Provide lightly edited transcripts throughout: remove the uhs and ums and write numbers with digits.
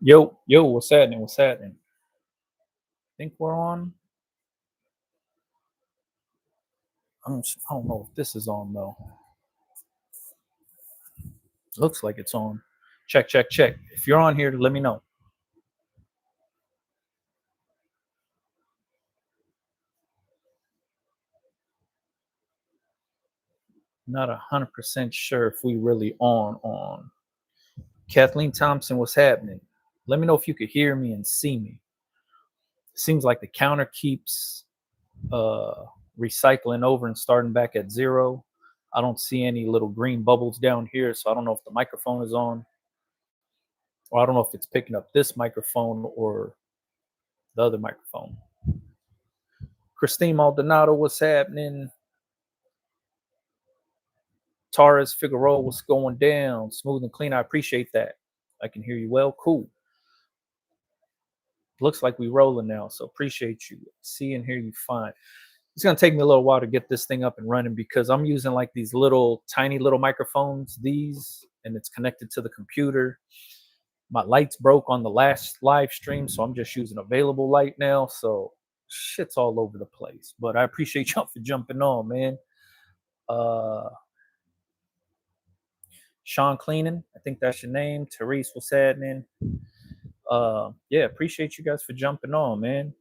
Yo, what's happening? What's happening? Think we're on. I don't know if this is on though. Looks like it's on. Check, check, check. If you're on here, let me know. Not 100% sure if we really on. Kathleen Thompson, what's happening? Let me know if you could hear me and see me. Seems like the counter keeps uh recycling over and starting back at zero. I don't see any little green bubbles down here, so I don't know if the microphone is on, or I don't know if it's picking up this microphone or the other microphone. Christine Maldonado, what's happening? Taurus Figueroa, what's going down? Smooth and clean. I appreciate that. I can hear you well. Cool. Looks like we rolling now, so appreciate you. See and hear you fine. It's gonna take me a little while to get this thing up and running because I'm using like these little tiny little microphones, and it's connected to the computer. My lights broke on the last live stream, so I'm just using available light now. So shit's all over the place. But I appreciate y'all for jumping on, man. Sean Cleaning, I think that's your name. Therese, what's happening? Yeah, appreciate you guys for jumping on, man.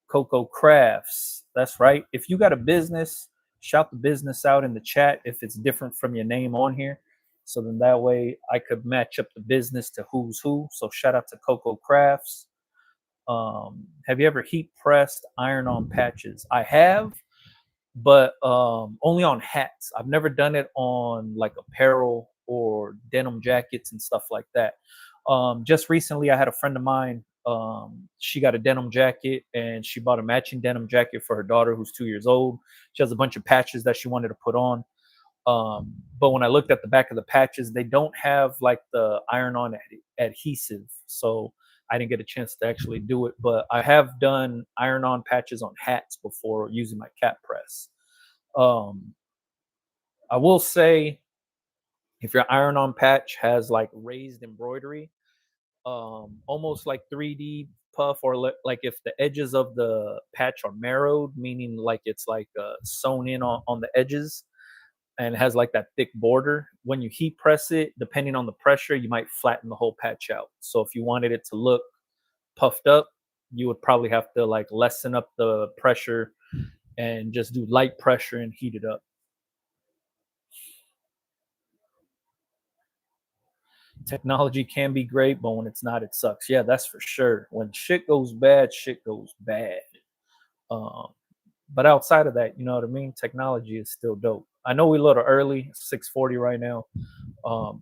Coco Crafts, that's right. If you got a business, shout the business out in the chat if it's different from your name on here. So then that way I could match up the business to who's who. So shout out to Coco Crafts. Have you ever heat pressed iron-on patches? I have, but only on hats. I've never done it on like apparel or denim jackets and stuff like that. Just recently, I had a friend of mine. She got a denim jacket and she bought a matching denim jacket for her daughter who's 2 years old. She has a bunch of patches that she wanted to put on. But when I looked at the back of the patches, they don't have like the iron-on adhesive. So I didn't get a chance to actually do it, but I have done iron-on patches on hats before using my cat press. I will say, if your iron-on patch has like raised embroidery, almost like 3D puff, or like if the edges of the patch are marrowed, meaning like it's like sewn in on the edges and has like that thick border. When you heat press it, depending on the pressure, you might flatten the whole patch out. So if you wanted it to look puffed up, you would probably have to like lessen up the pressure and just do light pressure and heat it up. Technology can be great, but when it's not, it sucks. Yeah, that's for sure. When shit goes bad, shit goes bad. Um, but outside of that, you know what I mean? Technology is still dope. I know we're a little early, 6:40 right now.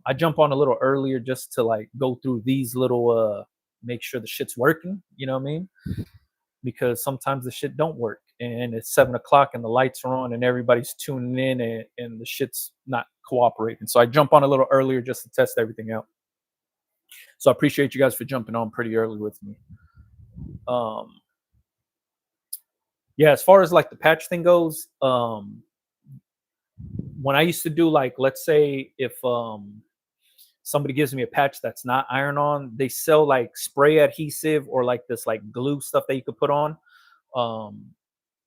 I jump on a little earlier just to like go through these little make sure the shit's working, you know what I mean? Because sometimes the shit don't work and it's 7 o'clock and the lights are on and everybody's tuning in and the shit's not cooperating. So I jump on a little earlier just to test everything out. So I appreciate you guys for jumping on pretty early with me. Yeah, as far as like the patch thing goes, when I used to do like, let's say if somebody gives me a patch that's not iron on, they sell like spray adhesive or like this like glue stuff that you could put on.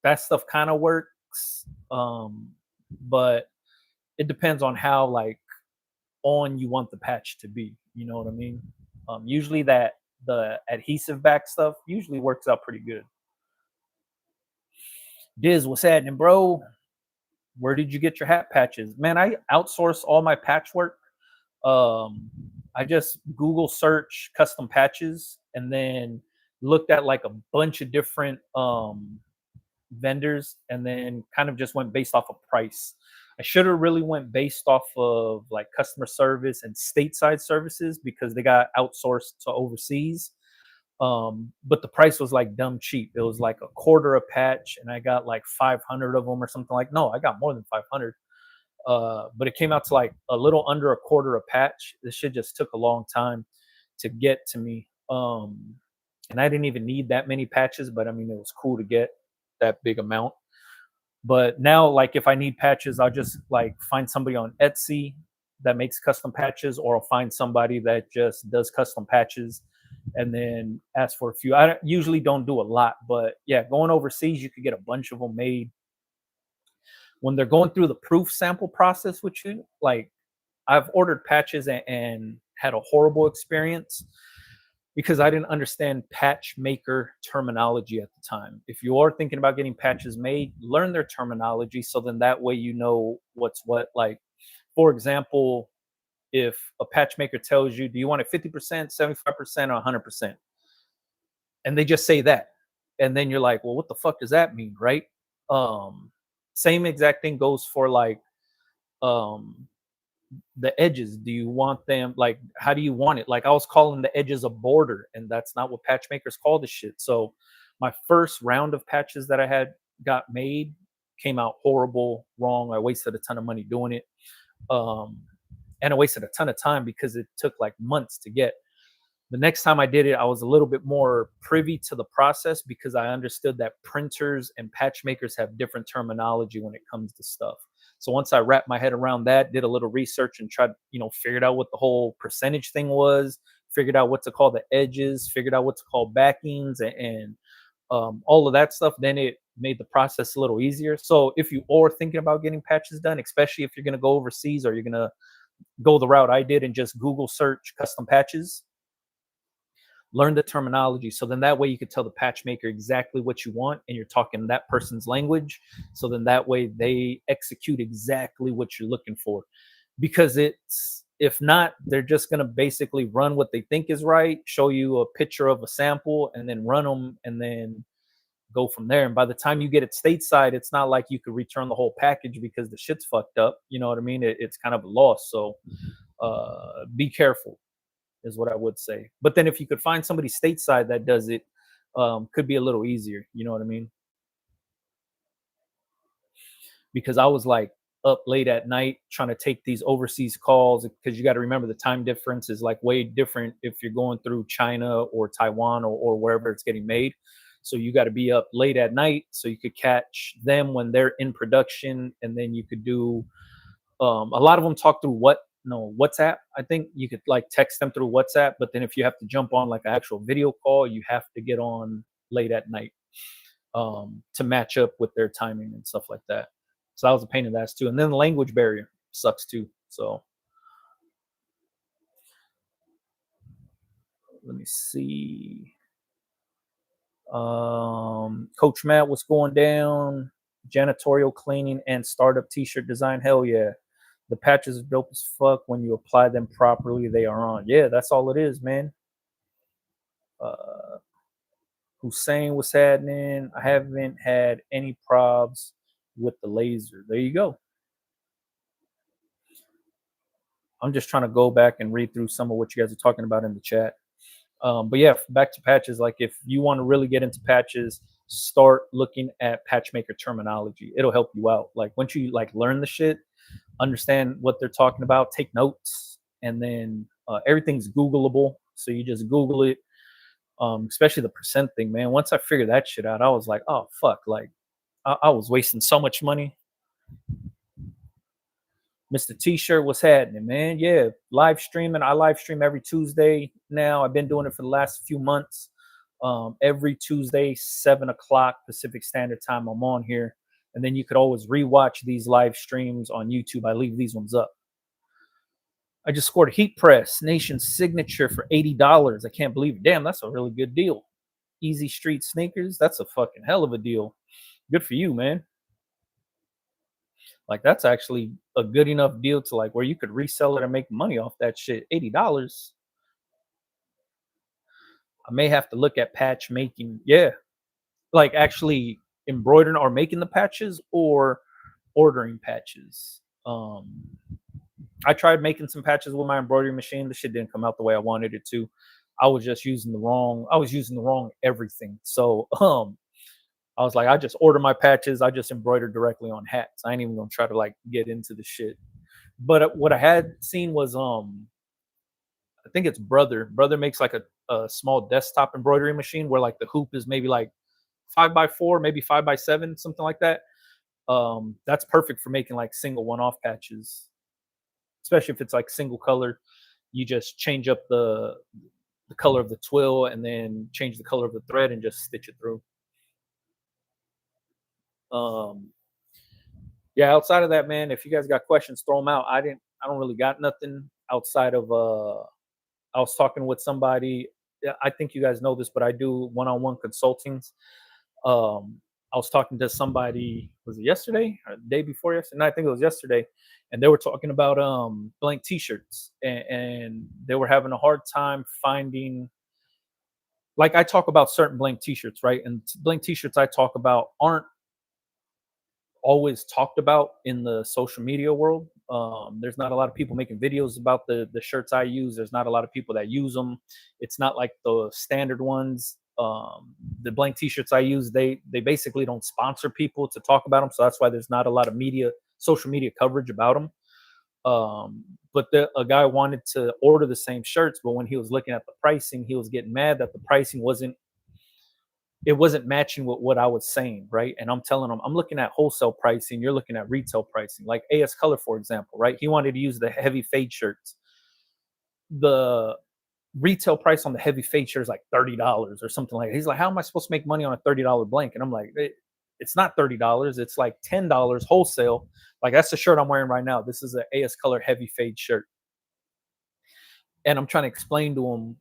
That stuff kind of works, but it depends on how like on you want the patch to be. You know what I mean? Usually the adhesive back stuff usually works out pretty good. Diz, what's happening, bro? Where did you get your hat patches? Man, I outsource all my patchwork. I just Google search custom patches and then looked at like a bunch of different vendors and then kind of just went based off of price. I should have really went based off of like customer service and stateside services because they got outsourced to overseas. But the price was like dumb cheap. It was like a quarter a patch and I got like 500 of them or something. Like, no, I got more than 500. But it came out to like a little under a quarter a patch. This shit just took a long time to get to me. And I didn't even need that many patches, but I mean, it was cool to get that big amount. But now, like, if I need patches, I'll just like find somebody on Etsy that makes custom patches, or I'll find somebody that just does custom patches and then ask for a few. I usually don't do a lot, but yeah, going overseas, you could get a bunch of them made. When they're going through the proof sample process with you, like I've ordered patches and had a horrible experience because I didn't understand patch maker terminology at the time. If you are thinking about getting patches made, learn their terminology so then that way you know what's what. Like, for example, if a patch maker tells you, do you want it 50%, 75%, or 100%? And they just say that. And then you're like, well, what the fuck does that mean? Right. Um, Same exact thing goes for like um the edges. Do you want them like, how do you want it? Like I was calling the edges a border, and that's not what patch makers call the shit. So my first round of patches that I had got made came out horrible, wrong. I wasted a ton of money doing it. Um and I wasted a ton of time because it took like months to get. The next time I did it, I was a little bit more privy to the process because I understood that printers and patch makers have different terminology when it comes to stuff. So once I wrapped my head around that, did a little research and tried, figured out what the whole percentage thing was, figured out what to call the edges, figured out what to call backings, and all of that stuff, then it made the process a little easier. So if you are thinking about getting patches done, especially if you're going to go overseas or you're going to go the route I did and just Google search custom patches, learn the terminology so then that way you could tell the patch maker exactly what you want and you're talking that person's language, so then that way they execute exactly what you're looking for. Because it's, if not, they're just going to basically run what they think is right, show you a picture of a sample and then run them and then go from there. And by the time you get it stateside, it's not like you could return the whole package because the shit's fucked up, you know what I mean? It's kind of a loss. So be careful is what I would say. But then if you could find somebody stateside that does it, could be a little easier. You know what I mean? Because I was like up late at night trying to take these overseas calls because you got to remember the time difference is like way different if you're going through China or Taiwan or wherever it's getting made. So you got to be up late at night so you could catch them when they're in production, and then you could do a lot of them talk through WhatsApp. I think you could like text them through WhatsApp, but then if you have to jump on like an actual video call, you have to get on late at night to match up with their timing and stuff like that. So that was a pain in the ass too. And then the language barrier sucks too. So let me see. Coach Matt, what's going down? Janitorial cleaning and startup t-shirt design. Hell yeah. The patches are dope as fuck. When you apply them properly, they are on. Yeah, that's all it is, man. Uh, Hussein, what's happening? I haven't had any probs with the laser. There you go. I'm just trying to go back and read through some of what you guys are talking about in the chat. But yeah, back to patches. Like if you want to really get into patches, start looking at patchmaker terminology. It'll help you out. Like once you like learn the shit, understand what they're talking about, take notes, and then everything's Googleable. So you just Google it, especially the percent thing, man. Once I figured that shit out, I was like, oh, fuck. Like I was wasting so much money. Mr. T-shirt, what's happening, man? Yeah, live streaming. I live stream every Tuesday now. I've been doing it for the last few months. Every Tuesday, 7 o'clock Pacific Standard Time, I'm on here. And then you could always rewatch these live streams on YouTube. I leave these ones up. I just scored a heat press, Nation Signature for $80. I can't believe it. Damn, that's a really good deal. Easy Street sneakers. That's a fucking hell of a deal. Good for you, man. Like that's actually a good enough deal to like where you could resell it and make money off that shit. $80. I may have to look at patch making. Yeah. Like actually embroidering or making the patches or ordering patches. I tried making some patches with my embroidery machine. The shit didn't come out the way I wanted it to. I was using the wrong everything. So I was like, I just order my patches. I just embroider directly on hats. I ain't even gonna try to like get into the shit. But what I had seen was I think it's Brother makes like a small desktop embroidery machine where like the hoop is maybe like 5x4, maybe 5x7, something like that. That's perfect for making like single one-off patches. especially if it's like single color. You just change up the color of the twill and then change the color of the thread and just stitch it through. Um, yeah, outside of that, man, if you guys got questions, throw them out. I don't really got nothing outside of I was talking with somebody. Yeah, I think you guys know this, but I do one-on-one consultings. Um, I was talking to somebody, was it yesterday or the day before yesterday? No, I think it was yesterday. And they were talking about blank t-shirts, and they were having a hard time finding, like, I talk about certain blank t-shirts, right? And blank t-shirts I talk about aren't always talked about in the social media world. There's not a lot of people making videos about the shirts I use. There's not a lot of people that use them. It's not like the standard ones. The blank t-shirts I use, they basically don't sponsor people to talk about them, so that's why there's not a lot of social media coverage about them. But a guy wanted to order the same shirts, but when he was looking at the pricing, he was getting mad that the pricing wasn't matching with what I was saying, right? And I'm telling him, I'm looking at wholesale pricing, you're looking at retail pricing. Like AS Color, for example, right? He wanted to use the heavy fade shirts. The retail price on the heavy fade shirt is like $30 or something like that. He's like, how am I supposed to make money on a $30 blank? And I'm like, it's not $30, it's like $10 wholesale. Like, that's the shirt I'm wearing right now. This is an AS Color heavy fade shirt. And I'm trying to explain to him,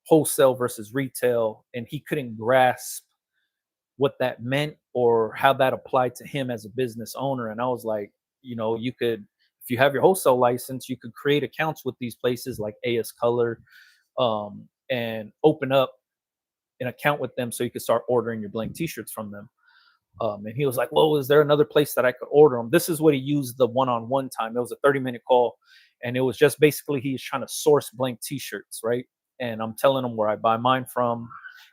wholesale versus retail, and he couldn't grasp what that meant or how that applied to him as a business owner. And I was like, you could, if you have your wholesale license, you could create accounts with these places like AS Color, and open up an account with them so you could start ordering your blank t-shirts from them. And he was like, well, is there another place that I could order them? This is what he used the one-on-one time. It was a 30-minute call. And it was just basically he's trying to source blank t-shirts, right? And I'm telling him where I buy mine from.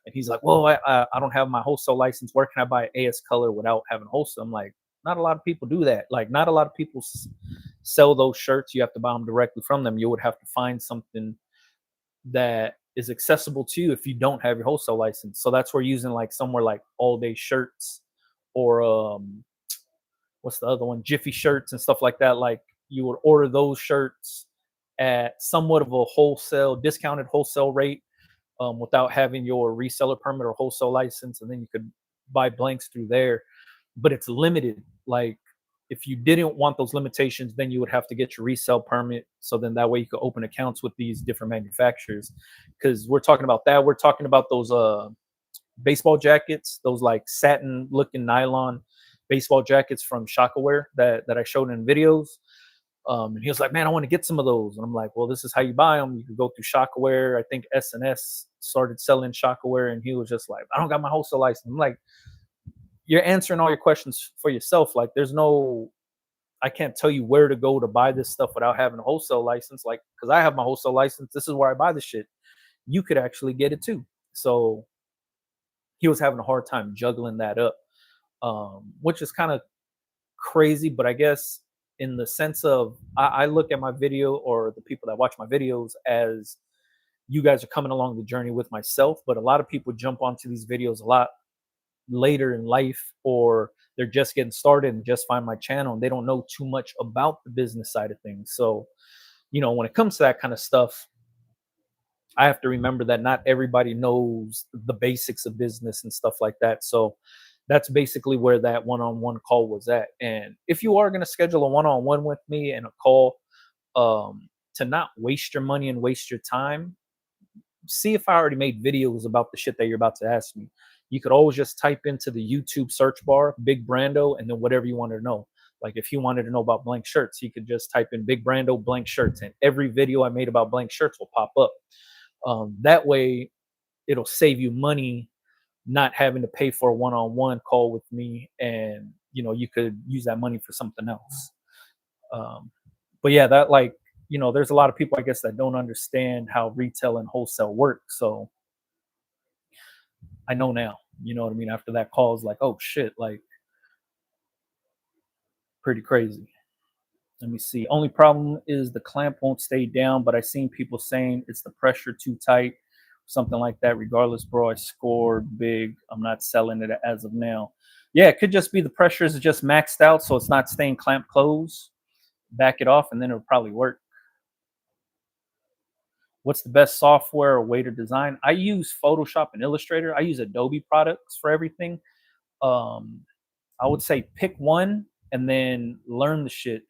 And he's like, well, I don't have my wholesale license. Where can I buy AS Color without having wholesale? I'm like, not a lot of people do that. Like, not a lot of people sell those shirts. You have to buy them directly from them. You would have to find something that is accessible to you if you don't have your wholesale license. So that's where using like somewhere like All Day Shirts, or what's the other one, Jiffy Shirts and stuff like that. Like, you would order those shirts at somewhat of a discounted wholesale rate, without having your reseller permit or wholesale license, and then you could buy blanks through there. But it's limited. Like, if you didn't want those limitations, then you would have to get your resale permit. So then that way you could open accounts with these different manufacturers. Because we're talking about that. We're talking about those baseball jackets, those like satin looking nylon baseball jackets from Shockaware that I showed in videos. And he was like, man, I want to get some of those. And I'm like, well, this is how you buy them. You could go through Shockaware. I think S&S started selling Shockaware. And he was just like, I don't got my wholesale license. I'm like, you're answering all your questions for yourself. Like, I can't tell you where to go to buy this stuff without having a wholesale license. Like, because I have my wholesale license. This is where I buy the shit. You could actually get it too. So he was having a hard time juggling that up, which is kind of crazy. But I guess in the sense of, I look at my video, or the people that watch my videos, as you guys are coming along the journey with myself. But a lot of people jump onto these videos a lot later in life, or they're just getting started and just find my channel and they don't know too much about the business side of things. So, when it comes to that kind of stuff, I have to remember that not everybody knows the basics of business and stuff like that. So that's basically where that one-on-one call was at. And if you are going to schedule a one-on-one with me and a call, to not waste your money and waste your time, see if I already made videos about the shit that you're about to ask me. You could always just type into the YouTube search bar, Big Brando, and then whatever you wanted to know. Like, if you wanted to know about blank shirts, you could just type in Big Brando blank shirts, and every video I made about blank shirts will pop up. That way, it'll save you money not having to pay for a one-on-one call with me, and you could use that money for something else. But yeah, that, like, there's a lot of people, I guess, that don't understand how retail and wholesale work. So I know now, you know what I mean? After that call, is like, oh shit, like, pretty crazy. Let me see. Only problem is the clamp won't stay down, but I seen people saying it's the pressure too tight, something like that. Regardless, bro, I scored big. I'm not selling it as of now. Yeah, it could just be the pressure is just maxed out, so it's not staying clamp closed. back it off, and then it'll probably work. What's the best software or way to design? I use Photoshop and Illustrator. I use Adobe products for everything. Um, I would say pick one and then learn the shit,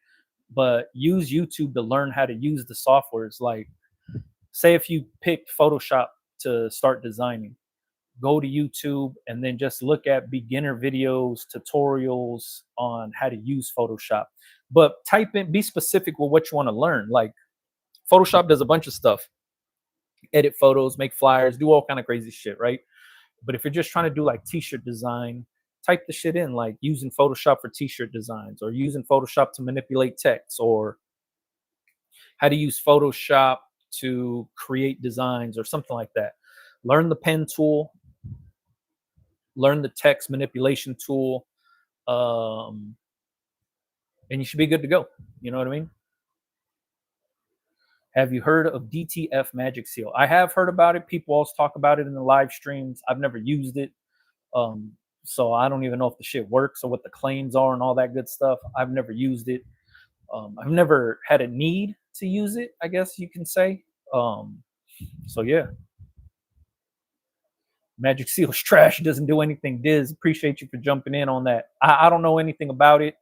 but use YouTube to learn how to use the softwares. Like, say if you picked Photoshop to start designing, go to YouTube and then just look at beginner videos, tutorials on how to use Photoshop. But type in, be specific with what you want to learn. Like, Photoshop does a bunch of stuff: edit photos, make flyers, do all kind of crazy shit, right? But if you're just trying to do like t-shirt design, type the shit in, like using Photoshop for t-shirt designs, or using Photoshop to manipulate text, or how to use Photoshop to create designs or something like that. Learn the pen tool, learn the text manipulation tool, um, and you should be good to go. You know what I mean? Have you heard of DTF Magic Seal? I have heard about it. People always talk about it in the live streams. I've never used it. Um, so I don't even know if the shit works or what the claims are and all that good stuff. I've never used it. I've never had a need to use it, I guess you can say. So yeah, Magic Seal's trash. Doesn't do anything. Diz, appreciate you for jumping in on that. I don't know anything about it.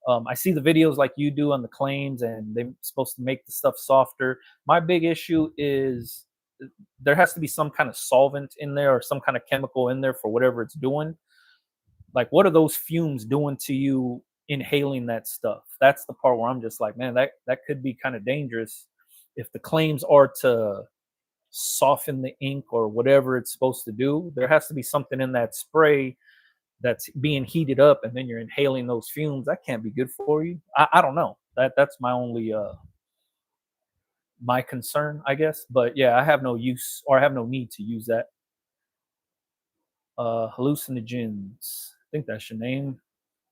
I see the videos like you do on the claims, and they're supposed to make the stuff softer. My big issue is there has to be some kind of solvent in there or some kind of chemical in there for whatever it's doing. Like, what are those fumes doing to you inhaling that stuff? That's the part where I'm just like, man, that could be kind of dangerous. If the claims are to soften the ink or whatever it's supposed to do, there has to be something in that spray that's being heated up, and then you're inhaling those fumes. That can't be good for you. I don't know. That's my only my concern, I guess. But yeah, I have no use, or I have no need to use that. Hallucinogens. I think that's your name.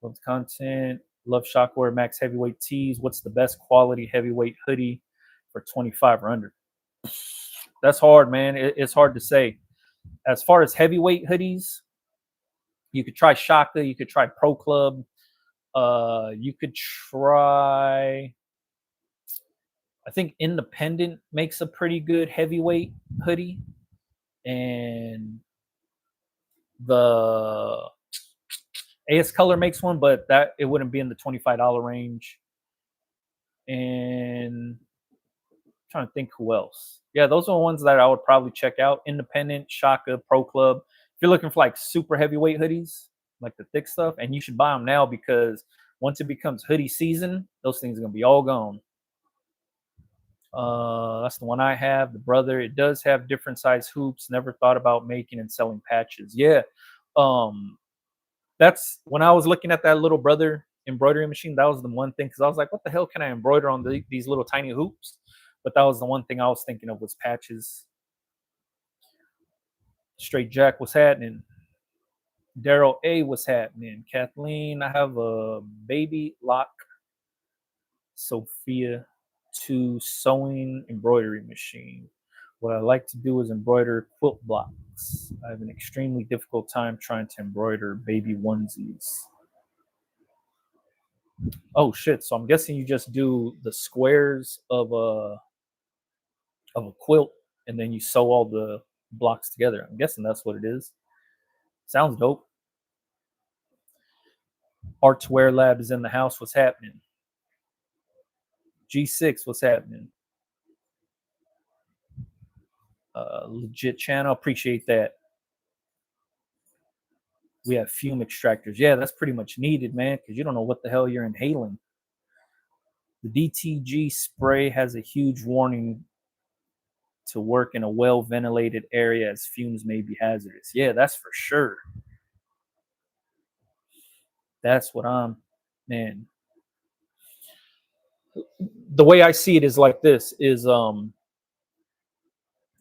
Love the content. Love Shockware Max Heavyweight Tees. What's the best quality heavyweight hoodie for 25 or under? That's hard, man. It's hard to say. As far as heavyweight hoodies, you could try Shaka. You could try Pro Club. You could try. I think Independent makes a pretty good heavyweight hoodie, and the AS Color makes one, but that it wouldn't be in the $25 range. And I'm trying to think who else. Yeah, those are the ones that I would probably check out: Independent, Shaka, Pro Club. If you're looking for like super heavyweight hoodies, like the thick stuff, and you should buy them now, because once it becomes hoodie season, those things are gonna be all gone. That's the one I have. The Brother. It does have different size hoops. Never thought about making and selling patches. Yeah. That's when I was looking at that little Brother embroidery machine. That was the one thing, because I was like, what the hell can I embroider on these little tiny hoops? But that was the one thing I was thinking of, was patches. Straight Jack, what's happening? Daryl A, what's happening? Kathleen, I have a baby lock. Sophia 2 sewing embroidery machine. What I like to do is embroider quilt blocks. I have an extremely difficult time trying to embroider baby onesies. Oh shit! So I'm guessing you just do the squares of a quilt, and then you sew all the blocks together. I'm guessing that's what it is. Sounds dope. Artware Lab is in the house. What's happening? G6, what's happening? Legit channel. Appreciate that. We have fume extractors. Yeah, that's pretty much needed, man, because you don't know what the hell you're inhaling. The DTG spray has a huge warning to work in a well-ventilated area, as fumes may be hazardous. Yeah, that's for sure. That's what man. The way I see it is like this: is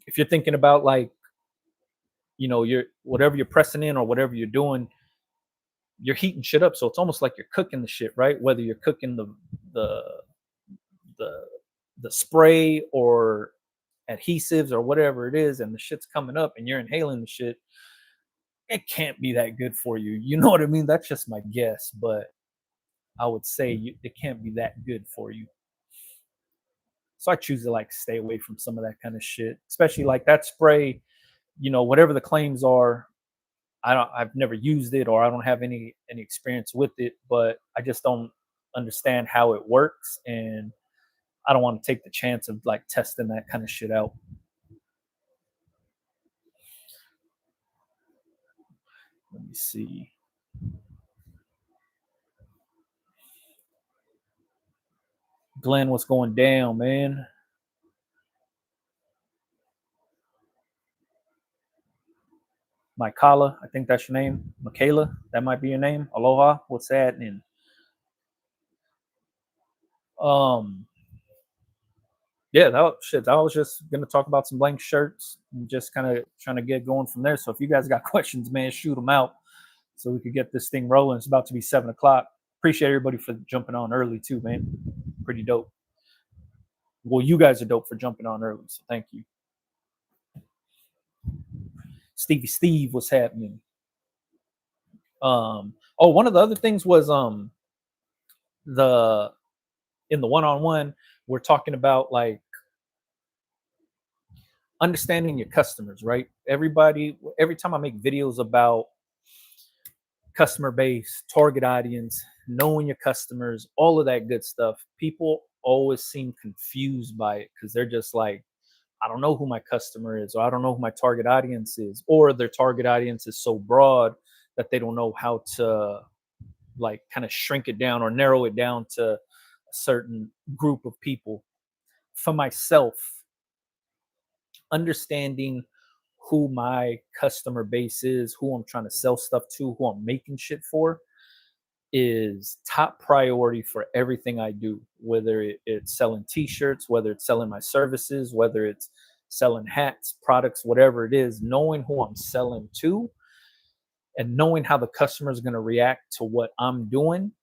if you're thinking about, like, you're whatever you're pressing in or whatever you're doing, you're heating shit up. So it's almost like you're cooking the shit, right? Whether you're cooking the the the spray or adhesives or whatever it is, and the shit's coming up and you're inhaling the shit, it can't be that good for you. You know what I mean? That's just my guess. But I would say it can't be that good for you. So I choose to like stay away from some of that kind of shit, especially like that spray. Whatever the claims are, I've never used it, or I don't have any experience with it, but I just don't understand how it works, and I don't want to take the chance of like testing that kind of shit out. Let me see. Glenn, what's going down, man? Michaela, I think that's your name. Michaela, that might be your name. Aloha, what's happening? Um, yeah, shit. I was just gonna talk about some blank shirts and just kind of trying to get going from there. So if you guys got questions, man, shoot them out so we could get this thing rolling. It's about to be 7 o'clock. Appreciate everybody for jumping on early too, man. Pretty dope. Well, you guys are dope for jumping on early, so thank you. Stevie Steve, what's happening? One of the other things was the in the one-on-one, we're talking about like understanding your customers, right? Every time I make videos about customer base, target audience, knowing your customers, all of that good stuff, people always seem confused by it because they're just like, I don't know who my customer is, or I don't know who my target audience is, or their target audience is so broad that they don't know how to like kind of shrink it down or narrow it down to a certain group of people. For myself, understanding who my customer base is, who I'm trying to sell stuff to, who I'm making shit for, is top priority for everything I do, whether it's selling t-shirts, whether it's selling my services, whether it's selling hats, products, whatever it is. Knowing who I'm selling to and knowing how the customer is going to react to what I'm doing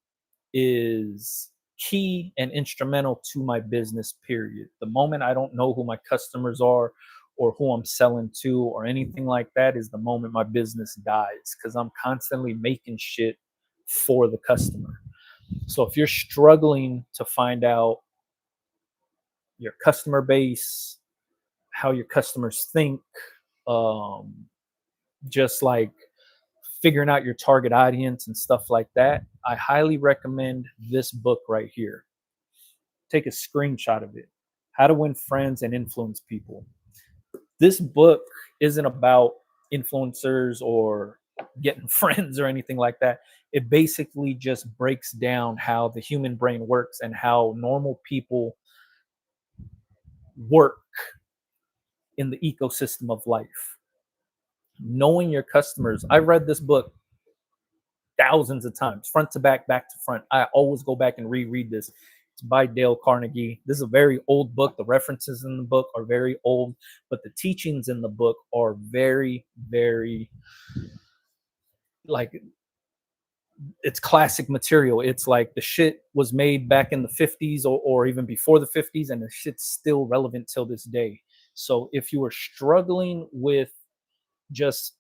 is key and instrumental to my business, period. The moment I don't know who my customers are or who I'm selling to or anything like that is the moment my business dies, because I'm constantly making shit for the customer. So if you're struggling to find out your customer base, how your customers think, um, just like figuring out your target audience and stuff like that, I highly recommend this book right here. Take a screenshot of it. How to Win Friends and Influence People. This book isn't about influencers or getting friends or anything like that. It basically just breaks down how the human brain works and how normal people work in the ecosystem of life. Knowing your customers. I read this book thousands of times, front to back to front. I always go back and reread this. It's by Dale Carnegie. This is a very old book. The references in the book are very old, but the teachings in the book are very, very like it's classic material. It's like the shit was made back in the 50s or even before the 50s, and the shit's still relevant till this day. So if you are struggling with just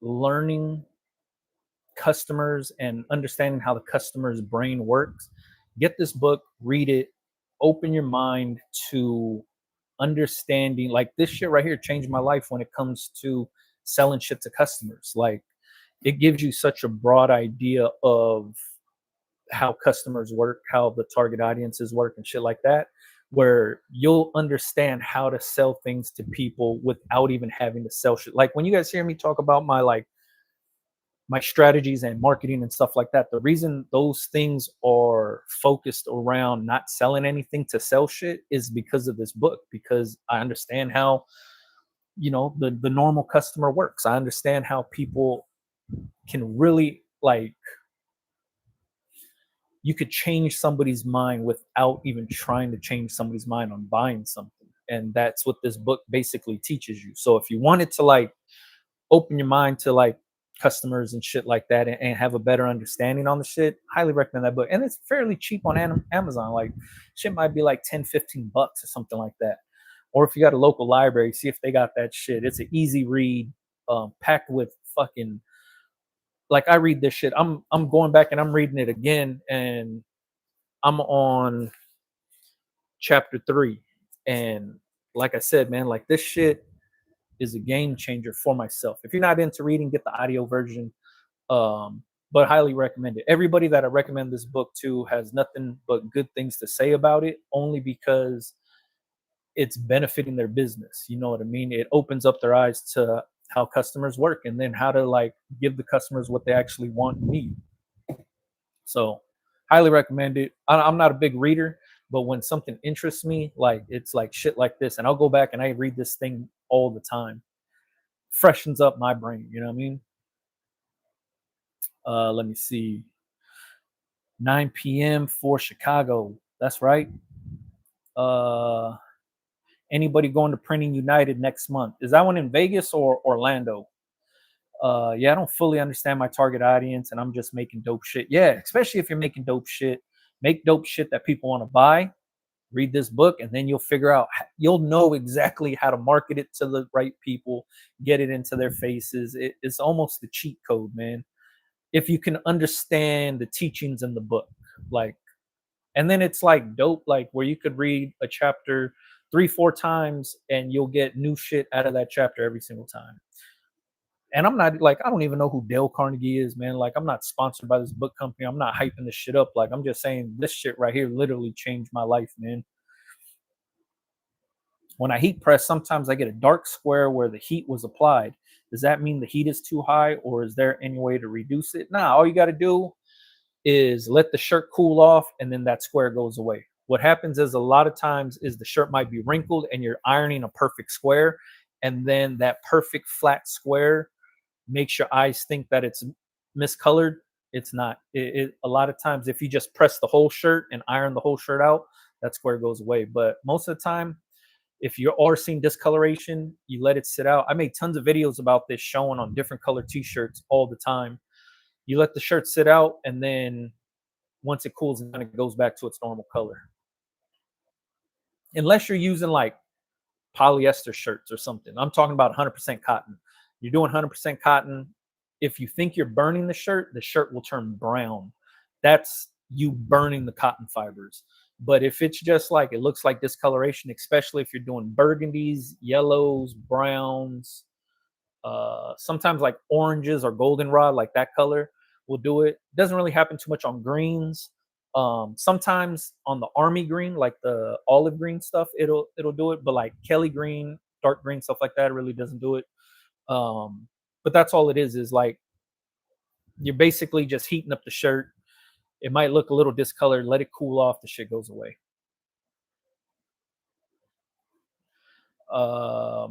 learning customers and understanding how the customer's brain works, get this book, read it, open your mind to understanding. Like this shit right here changed my life when it comes to selling shit to customers. Like it gives you such a broad idea of how customers work, how the target audiences work, and shit like that, where you'll understand how to sell things to people without even having to sell shit. Like when you guys hear me talk about my strategies and marketing and stuff like that, the reason those things are focused around not selling anything to sell shit is because of this book, because I understand how the normal customer works. I understand how people can really like, you could change somebody's mind without even trying to change somebody's mind on buying something, and that's what this book basically teaches you. So if you wanted to like open your mind to like customers and shit like that, and have a better understanding on the shit, highly recommend that book. And it's fairly cheap on Amazon. Like shit might be like 10-15 bucks or something like that. Or if you got a local library, see if they got that shit. It's an easy read, packed with fucking, like I read this shit, I'm going back and I'm reading it again, and I'm on chapter 3. And like I said, man, like this shit is a game changer for myself. If you're not into reading, get the audio version. Um, but highly recommend it. Everybody that I recommend this book to has nothing but good things to say about it, only because it's benefiting their business. You know what I mean? It opens up their eyes to how customers work and then how to like give the customers what they actually want and need. So highly recommend it. I'm not a big reader, but when something interests me, like it's like shit like this, and I'll go back and I read this thing all the time. Freshens up my brain, you know what I mean? Let me see. 9 p.m. for Chicago. That's right. Uh, anybody going to Printing United next month? Is that one in Vegas or Orlando? Yeah, I don't fully understand my target audience, and I'm just making dope shit. Yeah, especially if you're making dope shit, make dope shit that people want to buy. Read this book, and then you'll figure out. You'll know exactly how to market it to the right people, get it into their faces. It's almost the cheat code, man. If you can understand the teachings in the book, like, and then it's like dope, like where you could read a chapter 3 4 times and you'll get new shit out of that chapter every single time. And I'm not like, I don't even know who Dale Carnegie is, man. Like, I'm not sponsored by this book company. I'm not hyping this shit up. Like, I'm just saying this shit right here literally changed my life, man. When I heat press, sometimes I get a dark square where the heat was applied. Does that mean the heat is too high, or is there any way to reduce it? Nah, all you got to do is let the shirt cool off, and then that square goes away. What happens is a lot of times is the shirt might be wrinkled and you're ironing a perfect square, and then that perfect flat square makes your eyes think that it's miscolored. It's not. A lot of times, if you just press the whole shirt and iron the whole shirt out, that square goes away. But most of the time, if you are seeing discoloration, you let it sit out. I made tons of videos about this showing on different color t-shirts all the time. You let the shirt sit out, and then once it cools down, it goes back to its normal color. Unless you're using like polyester shirts or something. I'm talking about 100% cotton. You're doing 100% cotton. If you think you're burning the shirt will turn brown. That's you burning the cotton fibers. But if it's just like it looks like discoloration, especially if you're doing burgundies, yellows, browns, sometimes like oranges or goldenrod, like that color will do it. Doesn't really happen too much on greens. Sometimes on the army green, like the olive green stuff, it'll do it. But like Kelly green, dark green, stuff like that, really doesn't do it. But that's all it is like you're basically just heating up the shirt. It might look a little discolored. Let it cool off. The shit goes away.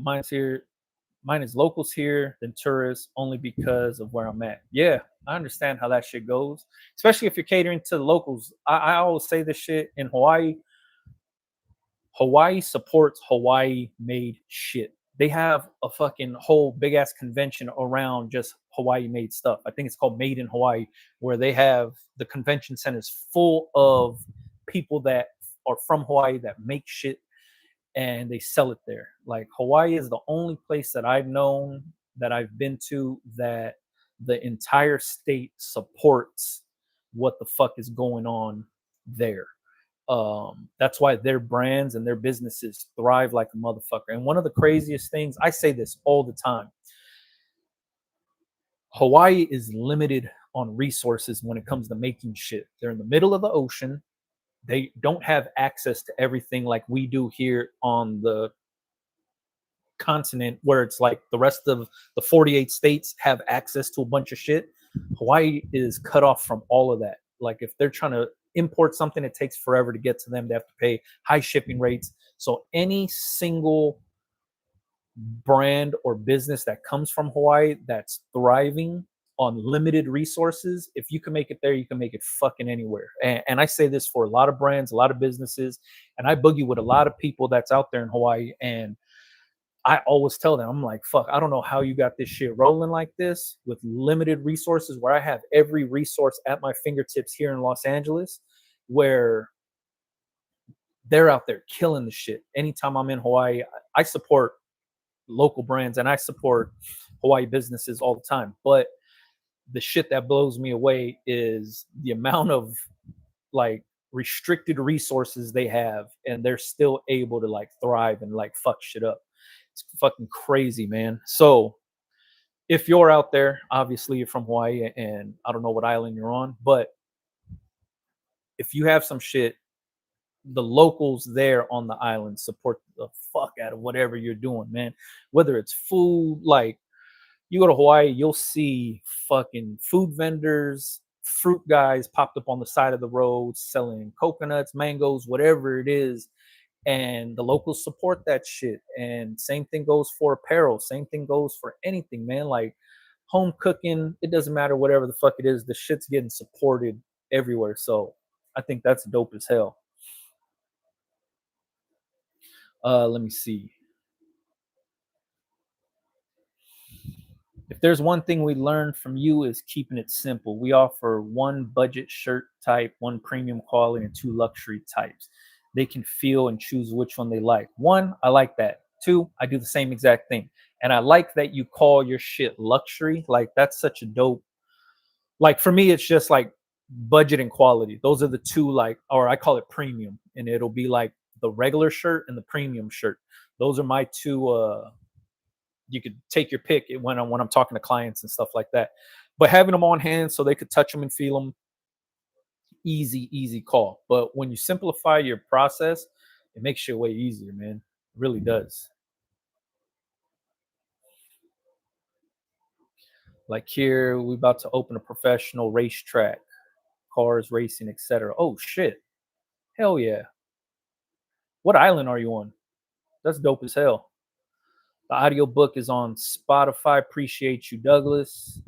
Mine's here. Mine is locals here than tourists only because of where I'm at. Yeah, I understand how that shit goes, especially if you're catering to the locals. I always say this shit in Hawaii. Hawaii supports Hawaii made shit. They have a fucking whole big ass convention around just Hawaii made stuff. I think it's called Made in Hawaii, where they have the convention centers full of people that are from Hawaii that make shit and they sell it there. Like Hawaii is the only place that I've known that I've been to that the entire state supports what the fuck is going on there. That's why their brands and their businesses thrive like a motherfucker. And one of the craziest things, I say this all the time, Hawaii is limited on resources when it comes to making shit. They're in the middle of the ocean. They don't have access to everything like we do here on the continent, where it's like the rest of the 48 states have access to a bunch of shit. Hawaii is cut off from all of that. Like if they're trying to import something, it takes forever to get to them. They have to pay high shipping rates. So any single brand or business that comes from Hawaii that's thriving on limited resources, if you can make it there, you can make it fucking anywhere. And I say this for a lot of brands, a lot of businesses, and I boogie with a lot of people that's out there in Hawaii. And I always tell them, I'm like, fuck, I don't know how you got this shit rolling like this with limited resources, where I have every resource at my fingertips here in Los Angeles, where they're out there killing the shit. Anytime I'm in Hawaii, I support local brands and I support Hawaii businesses all the time. But the shit that blows me away is the amount of like restricted resources they have, and they're still able to like thrive and like fuck shit up. It's fucking crazy, man. So if you're out there, obviously you're from Hawaii, and I don't know what island you're on, but if you have some shit, the locals there on the island support the fuck out of whatever you're doing, man. Whether it's food, like you go to Hawaii, you'll see fucking food vendors, fruit guys popped up on the side of the road selling coconuts, mangoes, whatever it is. And the locals support that shit. And same thing goes for apparel. Same thing goes for anything, man. Like home cooking, it doesn't matter whatever the fuck it is, the shit's getting supported everywhere. So I think that's dope as hell. Let me see. If there's one thing we learned from you is keeping it simple. We offer one budget shirt type, one premium quality, and two luxury types. They can feel and choose which one they like. One, I like that. Two, I do the same exact thing. And I like that you call your shit luxury. Like that's such a dope. Like for me, it's just like budget and quality. Those are the two, like, or I call it premium. And it'll be like the regular shirt and the premium shirt. Those are my two you could take your pick when I'm talking to clients and stuff like that. But having them on hand so they could touch them and feel them, easy call. But when you simplify your process, it makes shit way easier, man. It really does. Like here, we about to open a professional racetrack, cars, racing, etc. Oh shit. Hell yeah. What island are you on? That's dope as hell. The audio book is on Spotify. Appreciate you, Douglas.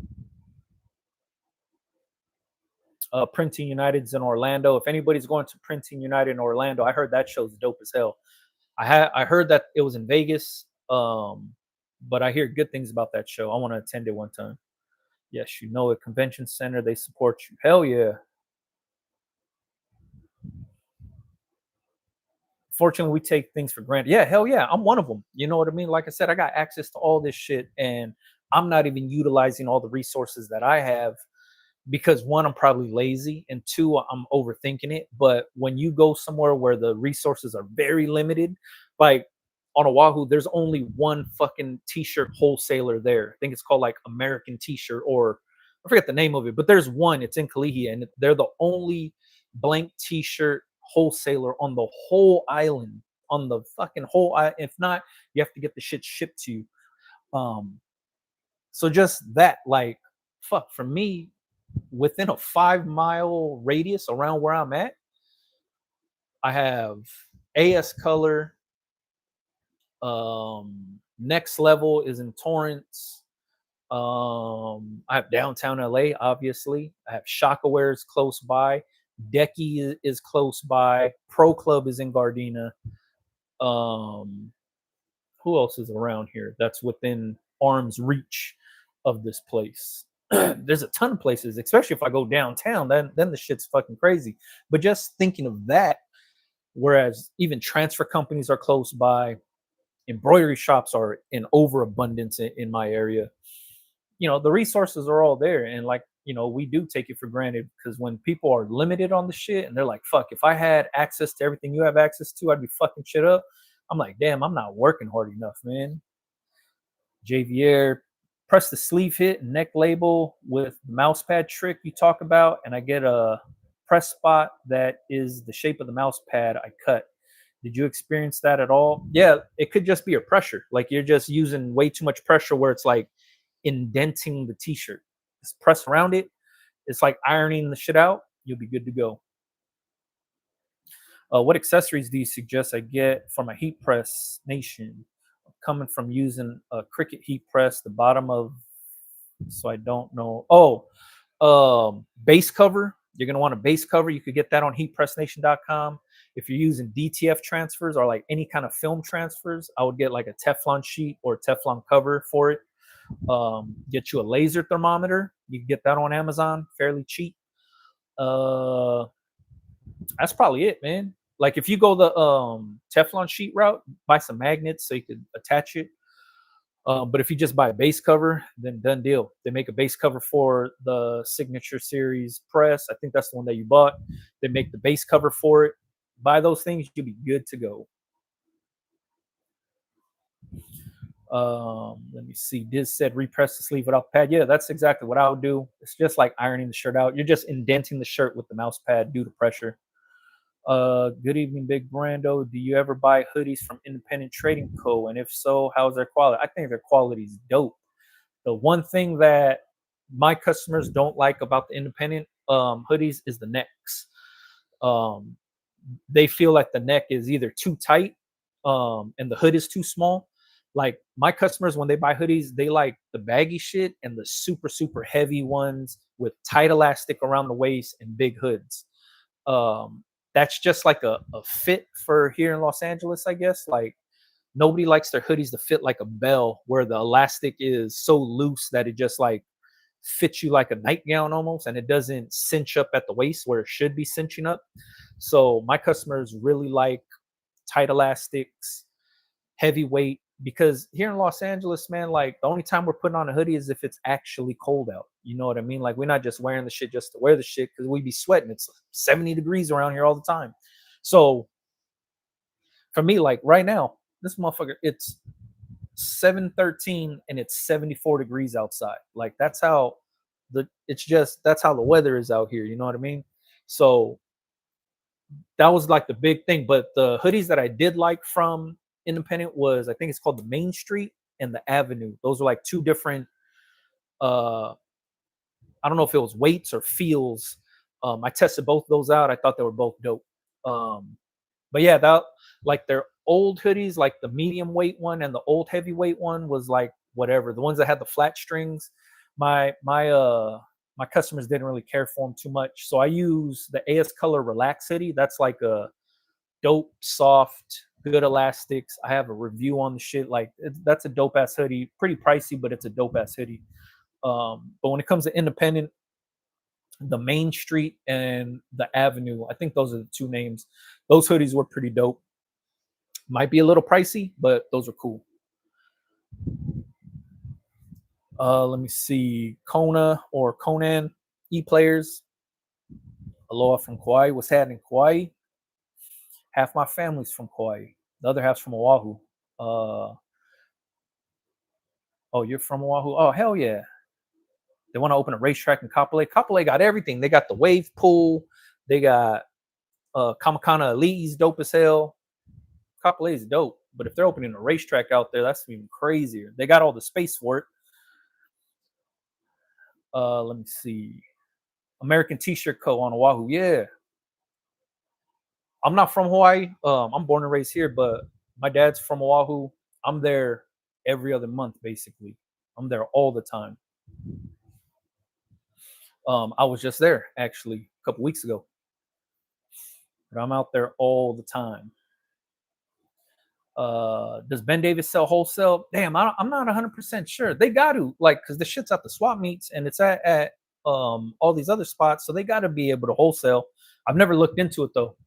Printing United's in Orlando. If anybody's going to Printing United in Orlando, I heard that show's dope as hell. I heard that it was in Vegas, but I hear good things about that show. I want to attend it one time. Yes, you know, a convention center, they support you. Hell yeah. Fortunately, we take things for granted. Yeah, hell yeah, I'm one of them. You know what I mean? Like I said, I got access to all this shit, and I'm not even utilizing all the resources that I have because one, I'm probably lazy, and two, I'm overthinking it. But when you go somewhere where the resources are very limited, like on Oahu, there's only one fucking t-shirt wholesaler there. I think it's called like American T-shirt, or I forget the name of it, but there's one. It's in Kalihi, and they're the only blank t-shirt wholesaler on the whole island, on the fucking whole island. If not, you have to get the shit shipped to you. Um, so just that, like, fuck, for me, within a 5 mile radius around where I'm at, I have AS Color. Next Level is in Torrance. I have downtown LA, obviously. I have Shockaware is close by. Decky is close by. Pro Club is in Gardena. Um, who else is around here that's within arm's reach of this place? There's a ton of places, especially if I go downtown, then the shit's fucking crazy. But just thinking of that, whereas even transfer companies are close by, embroidery shops are in overabundance in my area. You know, the resources are all there, and like, you know, we do take it for granted because when people are limited on the shit and they're like, fuck, if I had access to everything you have access to, I'd be fucking shit up. I'm like, damn, I'm not working hard enough, man. JVR, press the sleeve hit and neck label with the mouse pad trick you talk about, and I get a press spot that is the shape of the mouse pad I cut. Did you experience that at all? Yeah, it could just be a pressure. Like you're just using way too much pressure where it's like indenting the t-shirt. Just press around it. It's like ironing the shit out. You'll be good to go. What accessories do you suggest I get from a heat press nation? Coming from using a Cricut heat press, the bottom of, so I don't know. Oh, base cover. You're gonna want a base cover. You could get that on heatpressnation.com. If you're using DTF transfers or like any kind of film transfers, I would get like a Teflon sheet or Teflon cover for it. Get you a laser thermometer. You can get that on Amazon fairly cheap. That's probably it, man. Like if you go the Teflon sheet route, buy some magnets so you could attach it. But if you just buy a base cover, then done deal. They make a base cover for the Signature Series press. I think that's the one that you bought. They make the base cover for it. Buy those things, you'll be good to go. Let me see. Diz said repress the sleeve without the pad. Yeah, that's exactly what I would do. It's just like ironing the shirt out. You're just indenting the shirt with the mouse pad due to pressure. Good evening, Big Brando. Do you ever buy hoodies from Independent Trading Co? And if so, how's their quality? I think their quality is dope. The one thing that my customers don't like about the independent hoodies is the necks. Um, they feel like the neck is either too tight and the hood is too small. Like my customers, when they buy hoodies, they like the baggy shit and the super, super heavy ones with tight elastic around the waist and big hoods. That's just like a fit for here in Los Angeles, I guess. Like nobody likes their hoodies to fit like a bell where the elastic is so loose that it just like fits you like a nightgown almost and it doesn't cinch up at the waist where it should be cinching up. So my customers really like tight elastics, heavyweight, because here in Los Angeles, man, like the only time we're putting on a hoodie is if it's actually cold out. You know what I mean? Like we're not just wearing the shit just to wear the shit because we be sweating. It's 70 degrees around here all the time. So for me, like right now, this motherfucker, it's 7:13 and it's 74 degrees outside. Like that's how the weather is out here. You know what I mean? So that was like the big thing. But the hoodies that I did like from Independent was I think it's called the Main Street and the Avenue. Those are like two different. Uh, I don't know if it was weights or feels. I tested both those out. I thought they were both dope. But yeah, that like their old hoodies, like the medium weight one and the old heavyweight one was like whatever. The ones that had the flat strings, my customers didn't really care for them too much. So I use the AS Color Relax hoodie. That's like a dope, soft, good elastics. I have a review on the shit. Like that's a dope ass hoodie. Pretty pricey, but it's a dope ass hoodie. But when it comes to independent, the Main Street and the Avenue, I think those are the two names. Those hoodies were pretty dope. Might be a little pricey, but those are cool. Let me see. Kona or Conan E-Players. Aloha from Kauai. What's happening, Kauai? Half my family's from Kauai. The other half's from Oahu. Oh, you're from Oahu? Oh, hell yeah. They want to open a racetrack in Kapolei. Kapolei got everything. They got the wave pool. They got Kamakana Elite's dope as hell. Kapolei is dope. But if they're opening a racetrack out there, that's even crazier. They got all the space for it. Let me see. American T-shirt Co. on Oahu. Yeah. I'm not from Hawaii. I'm born and raised here, but my dad's from Oahu. I'm there every other month, basically. I'm there all the time. I was just there actually a couple weeks ago, but I'm out there all the time. Does Ben Davis sell wholesale? Damn, I'm not 100% sure. They got to like because the shit's at the swap meets and it's at all these other spots, so they got to be able to wholesale. I've never looked into it though.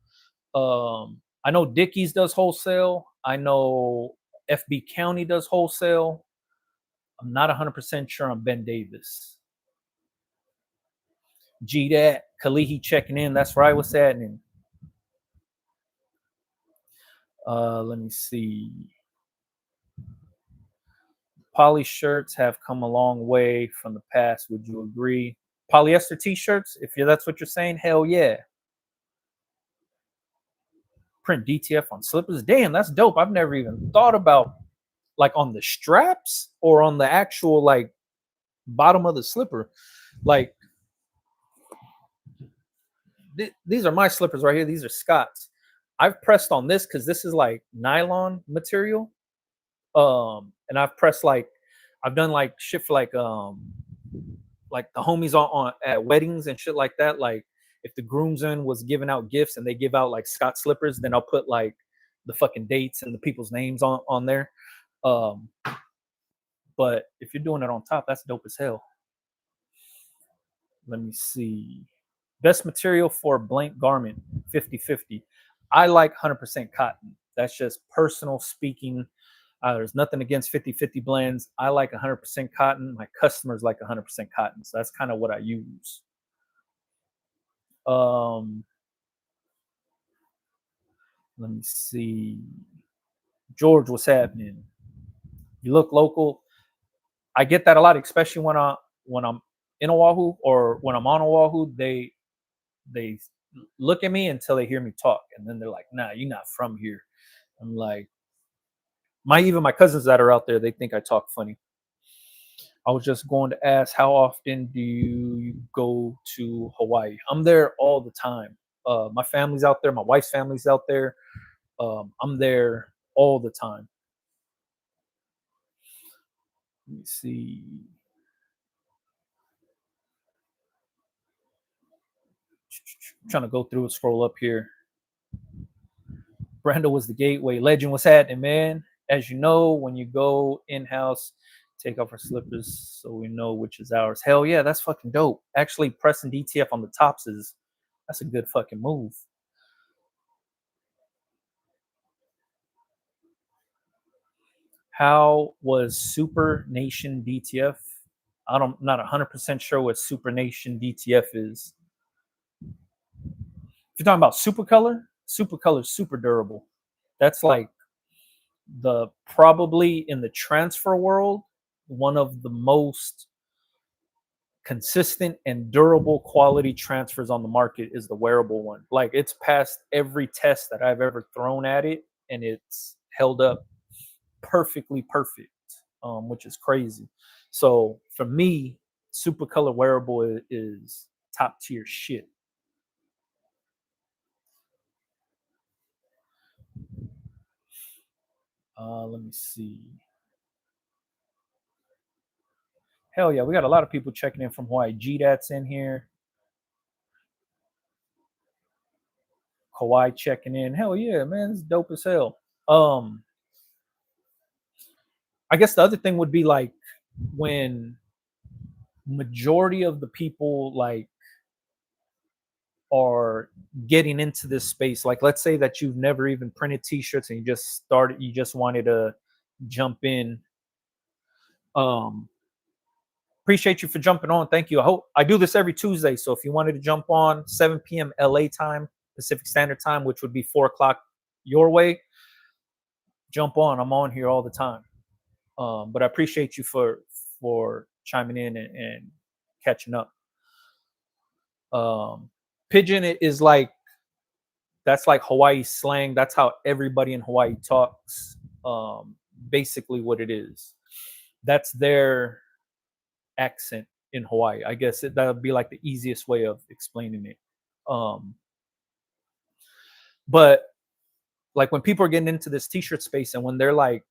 I know Dickies does wholesale. I know FB County does wholesale. I'm not 100% sure on Ben Davis. G that Kalihi checking in. That's right. What's happening? Let me see. Poly shirts have come a long way from the past. Would you agree? Polyester t-shirts, if that's what you're saying, hell yeah. Print DTF on slippers. Damn, that's dope. I've never even thought about like on the straps or on the actual like bottom of the slipper. Like these are my slippers right here. These are Scott's. I've pressed on this because this is like nylon material. And I've pressed like I've done like shit for like the homies on at weddings and shit like that. Like if the groomsman was giving out gifts and they give out like Scott slippers, then I'll put like the fucking dates and the people's names on there. But if you're doing it on top, that's dope as hell. Let me see. Best material for blank garment 50-50. I like 100% cotton. That's just personal speaking. There's nothing against 50-50 blends. I like 100% cotton. My customers like 100% cotton. So that's kind of what I use. Um, Let me see. George, what's happening? You look local. I get that a lot, especially when I'm in Oahu or when I'm on Oahu. They look at me until they hear me talk, and then they're like, "Nah, you're not from here." I'm like, even my cousins that are out there, they think I talk funny. I was just going to ask, how often do you go to Hawaii? I'm there all the time. My family's out there. My wife's family's out there. I'm there all the time. Let me see. I'm trying to go through and scroll up here. Brenda was the gateway. Legend, what's happening, man? As you know, when you go in house, take off our slippers so we know which is ours. Hell yeah, that's fucking dope. Actually, pressing DTF on the tops that's a good fucking move. How was Super Nation DTF? I'm not 100% sure what Super Nation DTF is. If you're talking about Super Color is super durable. That's like the probably in the transfer world one of the most consistent and durable quality transfers on the market is the wearable one. Like it's passed every test that I've ever thrown at it, and it's held up perfectly perfect, which is crazy. So for me, Super Color wearable is top tier shit. Let me see. Hell yeah, we got a lot of people checking in from Hawaii. G that's in here. Kawhi checking in. Hell yeah, man, it's dope as hell. I guess the other thing would be like when majority of the people like are getting into this space. Like let's say that you've never even printed t-shirts and you just wanted to jump in. Um Appreciate you for jumping on. Thank you. I hope I do this every Tuesday. So if you wanted to jump on 7 p.m. LA time, Pacific Standard Time, which would be 4 o'clock your way, jump on. I'm on here all the time. But I appreciate you for chiming in and catching up. Pigeon is like that's like Hawaii slang. That's how everybody in Hawaii talks. Basically, what it is. That's their accent in Hawaii. I guess that would be like the easiest way of explaining it. Um, but like when people are getting into this t-shirt space and when they're like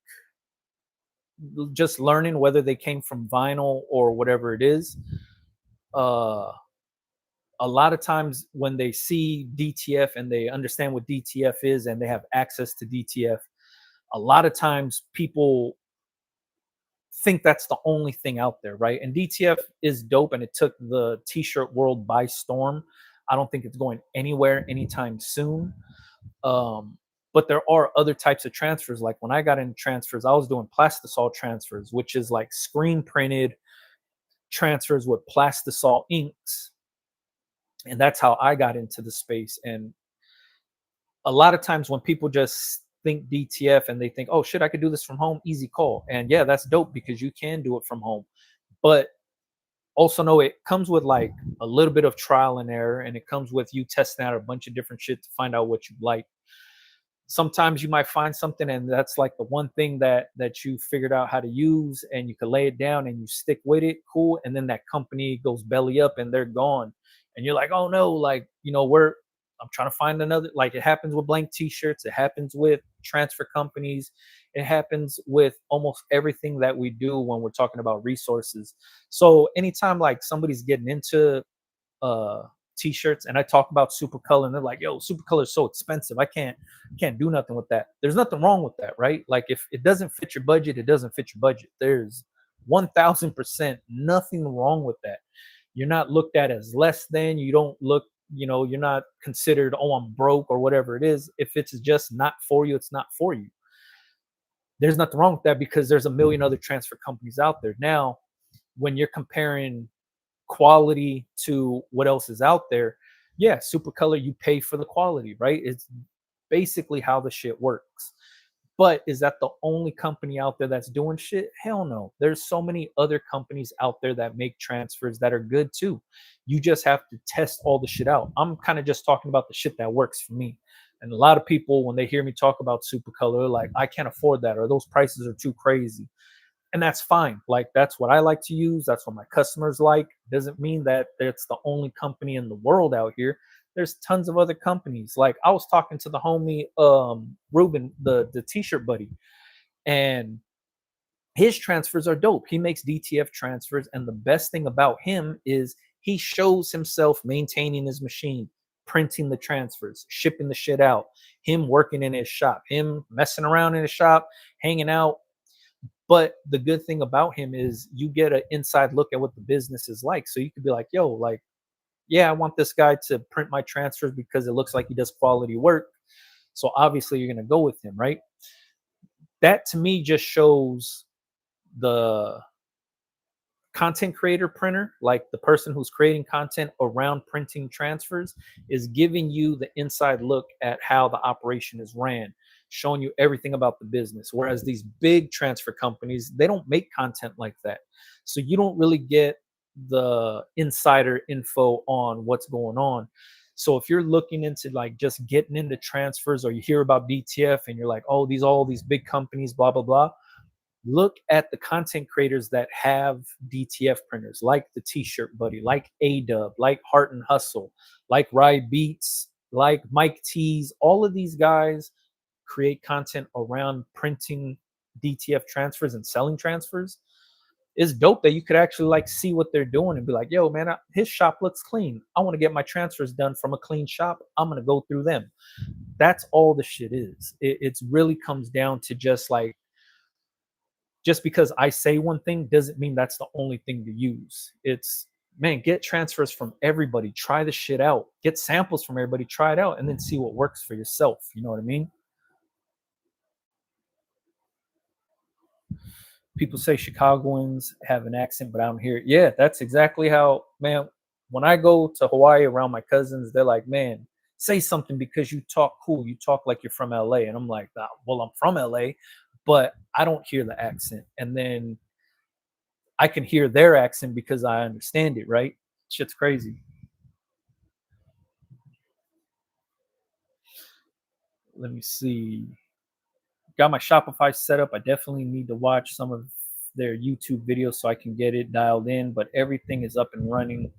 just learning whether they came from vinyl or whatever it is, uh, a lot of times when they see DTF and they understand what DTF is and they have access to DTF, a lot of times people think that's the only thing out there, right? And DTF is dope and it took the t-shirt world by storm. I don't think it's going anywhere anytime soon. But there are other types of transfers. Like when I got into transfers, I was doing plastisol transfers, which is like screen printed transfers with plastisol inks. And that's how I got into the space. And a lot of times when people just think DTF and they think, oh shit, I could do this from home, easy call. And yeah, that's dope because you can do it from home. But also know it comes with like a little bit of trial and error, and it comes with you testing out a bunch of different shit to find out what you like. Sometimes you might find something and that's like the one thing that you figured out how to use and you can lay it down and you stick with it, cool. And then that company goes belly up and they're gone and you're like, oh no, like I'm trying to find another. Like it happens with blank t-shirts, it happens with transfer companies, it happens with almost everything that we do when we're talking about resources. So anytime like somebody's getting into uh t-shirts and I talk about Super Color and they're like, yo, Super Color is so expensive, I can't do nothing with that. There's nothing wrong with that, right? Like if it doesn't fit your budget, it doesn't fit your budget. There's 1000% nothing wrong with that. You're not looked at as less than. You don't look, you're not considered, oh, I'm broke or whatever it is. If it's just not for you, it's not for you. There's nothing wrong with that because there's a million other transfer companies out there. Now, when you're comparing quality to what else is out there, yeah, super color, you pay for the quality, right? It's basically how the shit works. But is that the only company out there that's doing shit? Hell no. There's so many other companies out there that make transfers that are good too. You just have to test all the shit out. I'm kind of just talking about the shit that works for me. And a lot of people, when they hear me talk about super color, like, I can't afford that, or those prices are too crazy. And that's fine. Like, that's what I like to use. That's what my customers like. Doesn't mean that it's the only company in the world out here. There's tons of other companies. Like, I was talking to the homie Ruben, the t-shirt buddy, and his transfers are dope. He makes DTF transfers, and the best thing about him is he shows himself maintaining his machine, printing the transfers, shipping the shit out, him working in his shop, him messing around in his shop, hanging out. But the good thing about him is you get an inside look at what the business is like. So you could be like, yo, like, yeah, I want this guy to print my transfers because it looks like he does quality work. So obviously you're going to go with him, right? That to me just shows the content creator printer, like the person who's creating content around printing transfers, is giving you the inside look at how the operation is ran, showing you everything about the business. Whereas these big transfer companies, they don't make content like that. So you don't really get the insider info on what's going on. So if you're looking into like just getting into transfers, or you hear about DTF and you're like, oh, these all these big companies, blah, blah, blah, look at the content creators that have DTF printers, like the T-shirt Buddy, like A-Dub, like Heart and Hustle, like Ride Beats, like Mike T's. All of these guys create content around printing DTF transfers and selling transfers. It's dope that you could actually like see what they're doing and be like, yo, man, his shop looks clean. I want to get my transfers done from a clean shop. I'm going to go through them. That's all the shit is. It's really comes down to just like, just because I say one thing doesn't mean that's the only thing to use. It's, man, get transfers from everybody, try the shit out, get samples from everybody, try it out, and then see what works for yourself. You know what I mean? People say Chicagoans have an accent, but I don't hear it. Yeah, that's exactly how, man, when I go to Hawaii around my cousins, they're like, man, say something because you talk cool. You talk like you're from LA. And I'm like, nah, well, I'm from LA, but I don't hear the accent. And then I can hear their accent because I understand it, right? Shit's crazy. Let me see. Got my Shopify set up. I definitely need to watch some of their YouTube videos so I can get it dialed in, but everything is up and running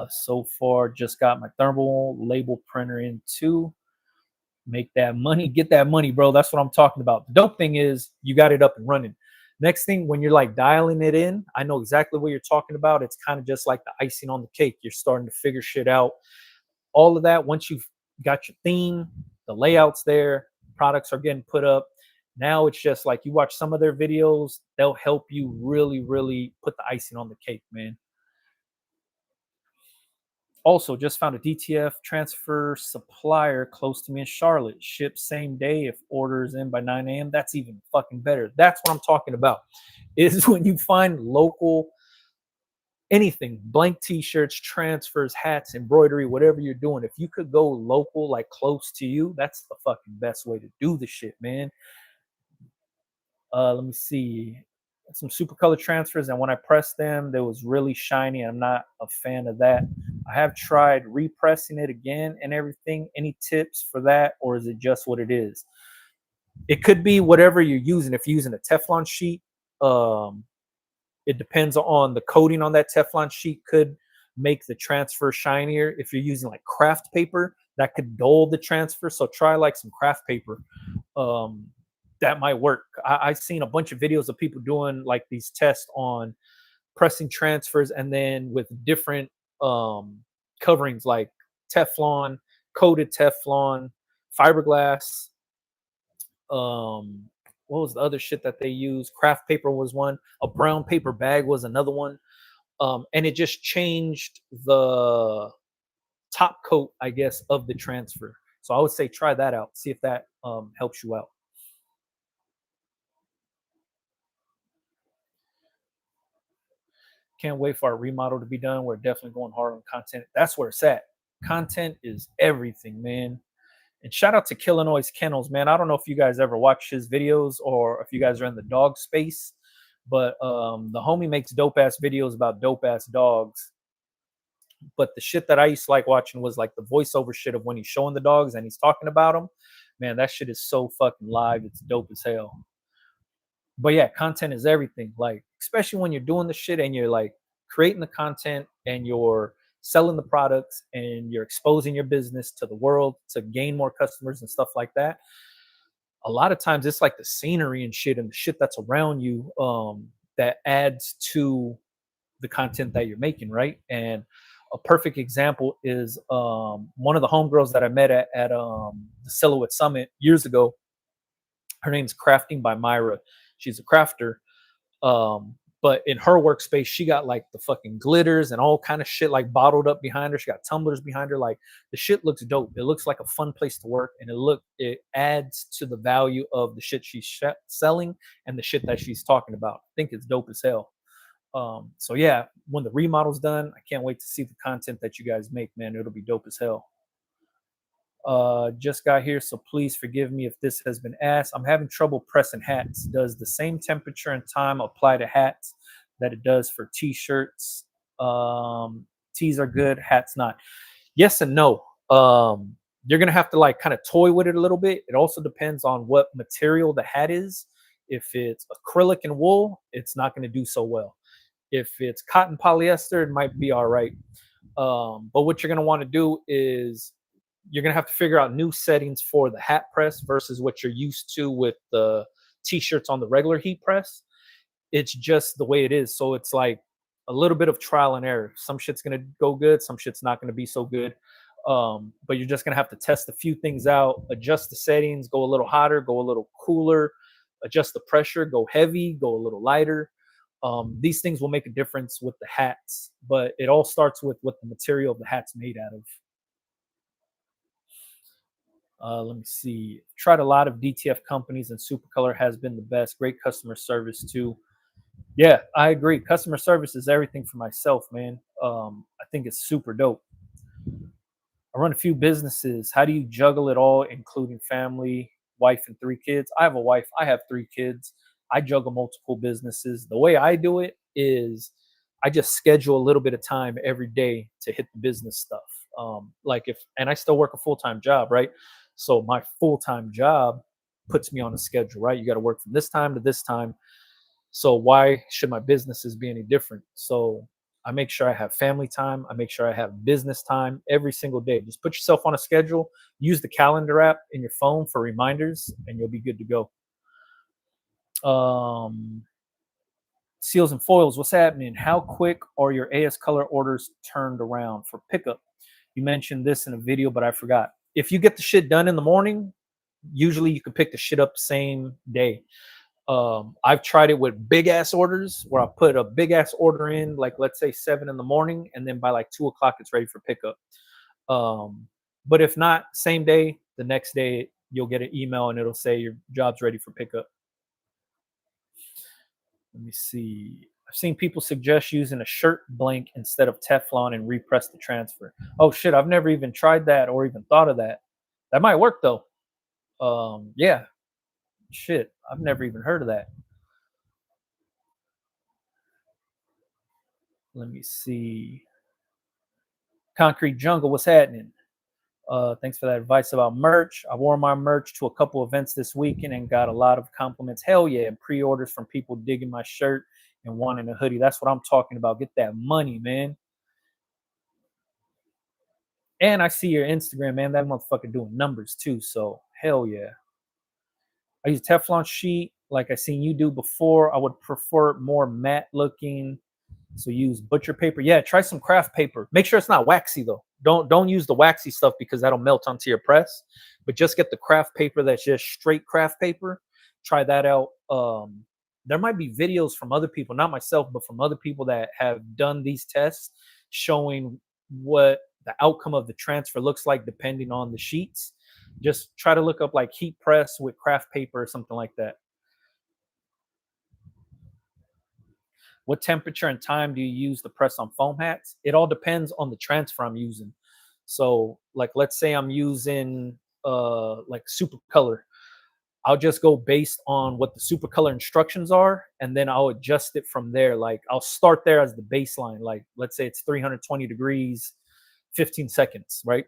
so far. Just got my thermal label printer in too. Make that money, get that money, bro. That's what I'm talking about. The dope thing is you got it up and running. Next thing, when you're like dialing it in, I know exactly what you're talking about. It's kind of just like the icing on the cake. You're starting to figure shit out. All of that, once you've got your theme, the layouts there, products are getting put up. Now it's just like you watch some of their videos, they'll help you really, really put the icing on the cake, man. Also, just found a DTF transfer supplier close to me in Charlotte. Ships same day if orders in by 9 a.m. That's even fucking better. That's what I'm talking about. Is when you find local anything, blank t-shirts, transfers, hats, embroidery, whatever you're doing. If you could go local, like close to you, that's the fucking best way to do the shit, man. Let me see. Some super color transfers, and when I pressed them, they was really shiny. I'm not a fan of that. I have tried repressing it again and everything. Any tips for that, or is it just what it is? It could be whatever you're using. If you're using a Teflon sheet, um, it depends on the coating on that Teflon sheet could make the transfer shinier. If you're using like craft paper, that could dull the transfer. So try like some craft paper. Um, that might work. I've seen a bunch of videos of people doing like these tests on pressing transfers and then with different um, coverings like Teflon, coated Teflon, fiberglass. What was the other shit that they use? Craft paper was one. A brown paper bag was another one. And it just changed the top coat, I guess, of the transfer. So I would say try that out. See if that helps you out. can't wait for our remodel to be done. We're definitely going hard on content. That's where it's at. Content is everything, man. And shout out to Killinois Kennels, man. I don't know if you guys ever watch his videos or if you guys are in the dog space, but the homie makes dope ass videos about dope ass dogs. But the shit that I used to like watching was like the voiceover shit of when he's showing the dogs and he's talking about them. Man, that shit is so fucking live. It's dope as hell. But yeah, content is everything. Like, especially when you're doing the shit and you're like creating the content and you're selling the products and you're exposing your business to the world to gain more customers and stuff like that. A lot of times it's like the scenery and shit and the shit that's around you that adds to the content that you're making, right? And a perfect example is one of the homegirls that I met at the Silhouette Summit years ago. Her name's Crafting by Myra. She's a crafter. But in her workspace, she got like the fucking glitters and all kind of shit like bottled up behind her. She got tumblers behind her. Like the shit looks dope. It looks like a fun place to work, and it adds to the value of the shit she's selling and the shit that she's talking about. I think it's dope as hell. So yeah, when the remodel's done, I can't wait to see the content that you guys make, man. It'll be dope as hell. Just got here, so please forgive me if this has been asked. I'm having trouble pressing hats. Does the same temperature and time apply to hats that it does for t-shirts? Tees are good, hats not. Yes and no. You're gonna have to like kind of toy with it a little bit. It also depends on what material the hat is. If it's acrylic and wool, it's not gonna do so well. If it's cotton polyester, it might be all right. But what you're gonna want to do is you're gonna have to figure out new settings for the hat press versus what you're used to with the t-shirts on the regular heat press. It's just the way it is. So it's like a little bit of trial and error. Some shit's gonna go good, some shit's not gonna be so good. But you're just gonna have to test a few things out, adjust the settings, go a little hotter, go a little cooler, adjust the pressure, go heavy, go a little lighter. These things will make a difference with the hats, but it all starts with what the material of the hat's made out of. Let me see. Tried a lot of DTF companies, and Supercolor has been the best. Great customer service too. Yeah, I agree. Customer service is everything for myself, man. I think it's super dope. I run a few businesses. How do you juggle it all, including family, wife, and 3 kids? I have a wife. I have 3 kids. I juggle multiple businesses. The way I do it is I just schedule a little bit of time every day to hit the business stuff. And I still work a full time job, right? So my full time job puts me on a schedule, right? You got to work from this time to this time. So why should my businesses be any different? So I make sure I have family time. I make sure I have business time every single day. Just put yourself on a schedule. Use the calendar app in your phone for reminders, and you'll be good to go. Seals and foils, what's happening? How quick are your AS Color orders turned around for pickup? You mentioned this in a video, but I forgot. If you get the shit done in the morning, usually you can pick the shit up same day. I've tried it with big ass orders where I put a big ass order in, like let's say 7 in the morning, and then by like 2 o'clock it's ready for pickup. But if not, same day, the next day you'll get an email and it'll say your job's ready for pickup. Let me see. I've seen people suggest using a shirt blank instead of Teflon and repress the transfer. Oh shit, I've never even tried that or even thought of that. That might work though. Yeah. Shit, I've never even heard of that. Let me see. Concrete Jungle, what's happening? Thanks for that advice about merch. I wore my merch to a couple events this weekend and got a lot of compliments. Hell yeah, and pre-orders from people digging my shirt and wanting a hoodie. That's what I'm talking about. Get that money, man. And I see your Instagram, man. That motherfucker doing numbers too. So hell yeah. I use Teflon sheet like I seen you do before. I would prefer more matte looking. So use butcher paper. Yeah, try some craft paper. Make sure it's not waxy though. Don't use the waxy stuff because that'll melt onto your press. But just get the craft paper that's just straight craft paper. Try that out. There might be videos from other people, not myself, but from other people that have done these tests showing what the outcome of the transfer looks like depending on the sheets. Just try to look up like heat press with craft paper or something like that. What temperature and time do you use to press on foam hats? It all depends on the transfer I'm using. So, like, let's say I'm using like super color. I'll just go based on what the super color instructions are, and then I'll adjust it from there. Like, I'll start there as the baseline. Like, let's say it's 320 degrees, 15 seconds, right?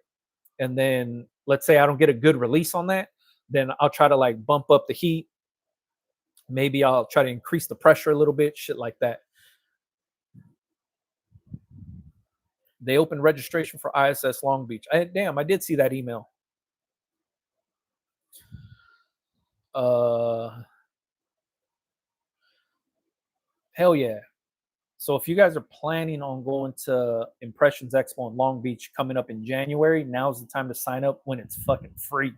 And then let's say I don't get a good release on that, then I'll try to like bump up the heat. Maybe I'll try to increase the pressure a little bit, shit like that. They opened registration for ISS Long Beach. Damn, I did see that email. Uh, hell yeah. So if you guys are planning on going to Impressions Expo in Long Beach coming up in January, now's the time to sign up when it's fucking free.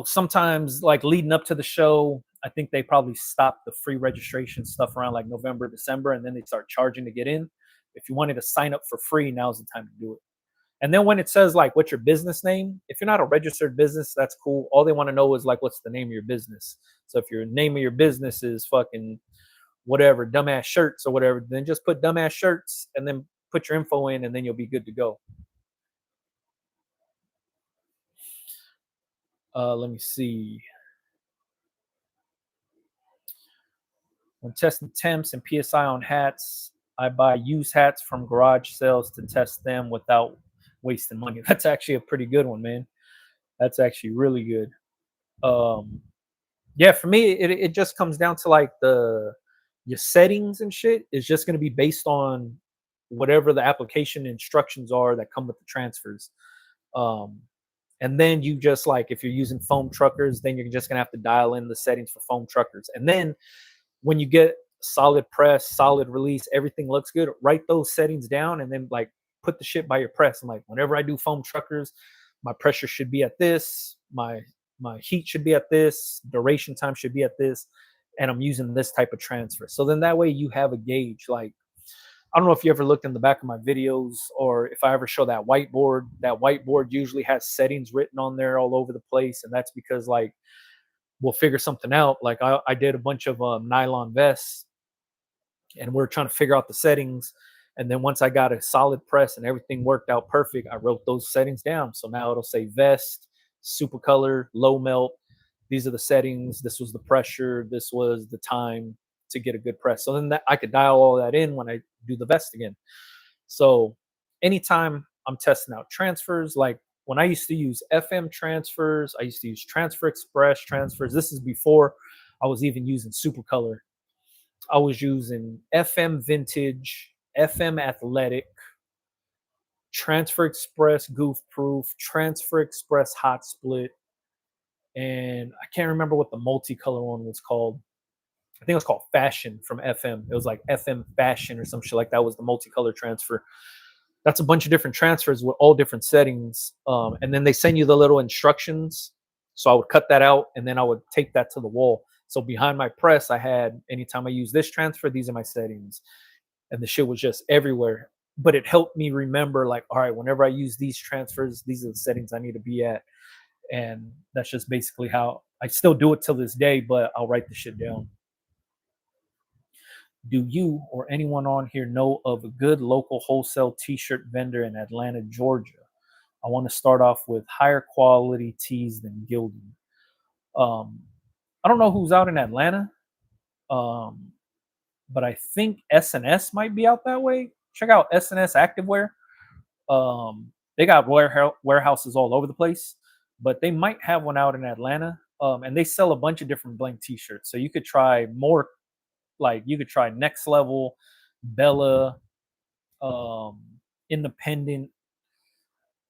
Sometimes like leading up to the show, I think they probably stop the free registration stuff around like November, December, and then they start charging to get in. If you wanted to sign up for free, now's the time to do it. And then when it says like what's your business name, if you're not a registered business, that's cool. All they want to know is like what's the name of your business. So if your name of your business is fucking whatever, dumbass shirts or whatever, then just put dumbass shirts and then put your info in and then you'll be good to go. Let me see. When testing temps and PSI on hats, I buy used hats from garage sales to test them without wasting money. That's actually a pretty good one, man. That's actually really good. Yeah, for me, it just comes down to like your settings and shit is just going to be based on whatever the application instructions are that come with the transfers. Um, and then you just like if you're using foam truckers, then you're just gonna have to dial in the settings for foam truckers. And then when you get solid press, solid release, everything looks good, write those settings down and then like put the shit by your press. And like whenever I do foam truckers, my pressure should be at this, my heat should be at this, duration time should be at this, and I'm using this type of transfer. So then that way you have a gauge. Like I don't know if you ever looked in the back of my videos or if I ever show that whiteboard. That whiteboard usually has settings written on there all over the place, and that's because like we'll figure something out. Like I did a bunch of nylon vests, and we're trying to figure out the settings. And then once I got a solid press and everything worked out perfect, I wrote those settings down. So now it'll say vest, super color, low melt. These are the settings. This was the pressure. This was the time to get a good press. So then that, I could dial all that in when I do the vest again. So anytime I'm testing out transfers, like when I used to use FM transfers, I used to use Transfer Express transfers. This is before I was even using Super Color. I was using FM Vintage, FM Athletic, Transfer Express Goof Proof, Transfer Express Hot Split, and I can't remember what the multicolor one was called. I think it was called Fashion from FM. It was like FM Fashion or some shit like that was the multicolor transfer. That's a bunch of different transfers with all different settings. And then they send you the little instructions. So I would cut that out and then I would tape that to the wall. So behind my press, I had anytime I use this transfer, these are my settings. And the shit was just everywhere. But it helped me remember, like, all right, whenever I use these transfers, these are the settings I need to be at. And that's just basically how I still do it till this day, but I'll write the shit down. Do you or anyone on here know of a good local wholesale t-shirt vendor in Atlanta, Georgia? I want to start off with higher quality tees than Gildan. Um, I don't know who's out in Atlanta, um, but I think SNS might be out that way. Check out SNS Activewear. They got warehouses all over the place, but they might have one out in Atlanta. And they sell a bunch of different blank t-shirts. So you could try more, like you could try Next Level, Bella, um, Independent.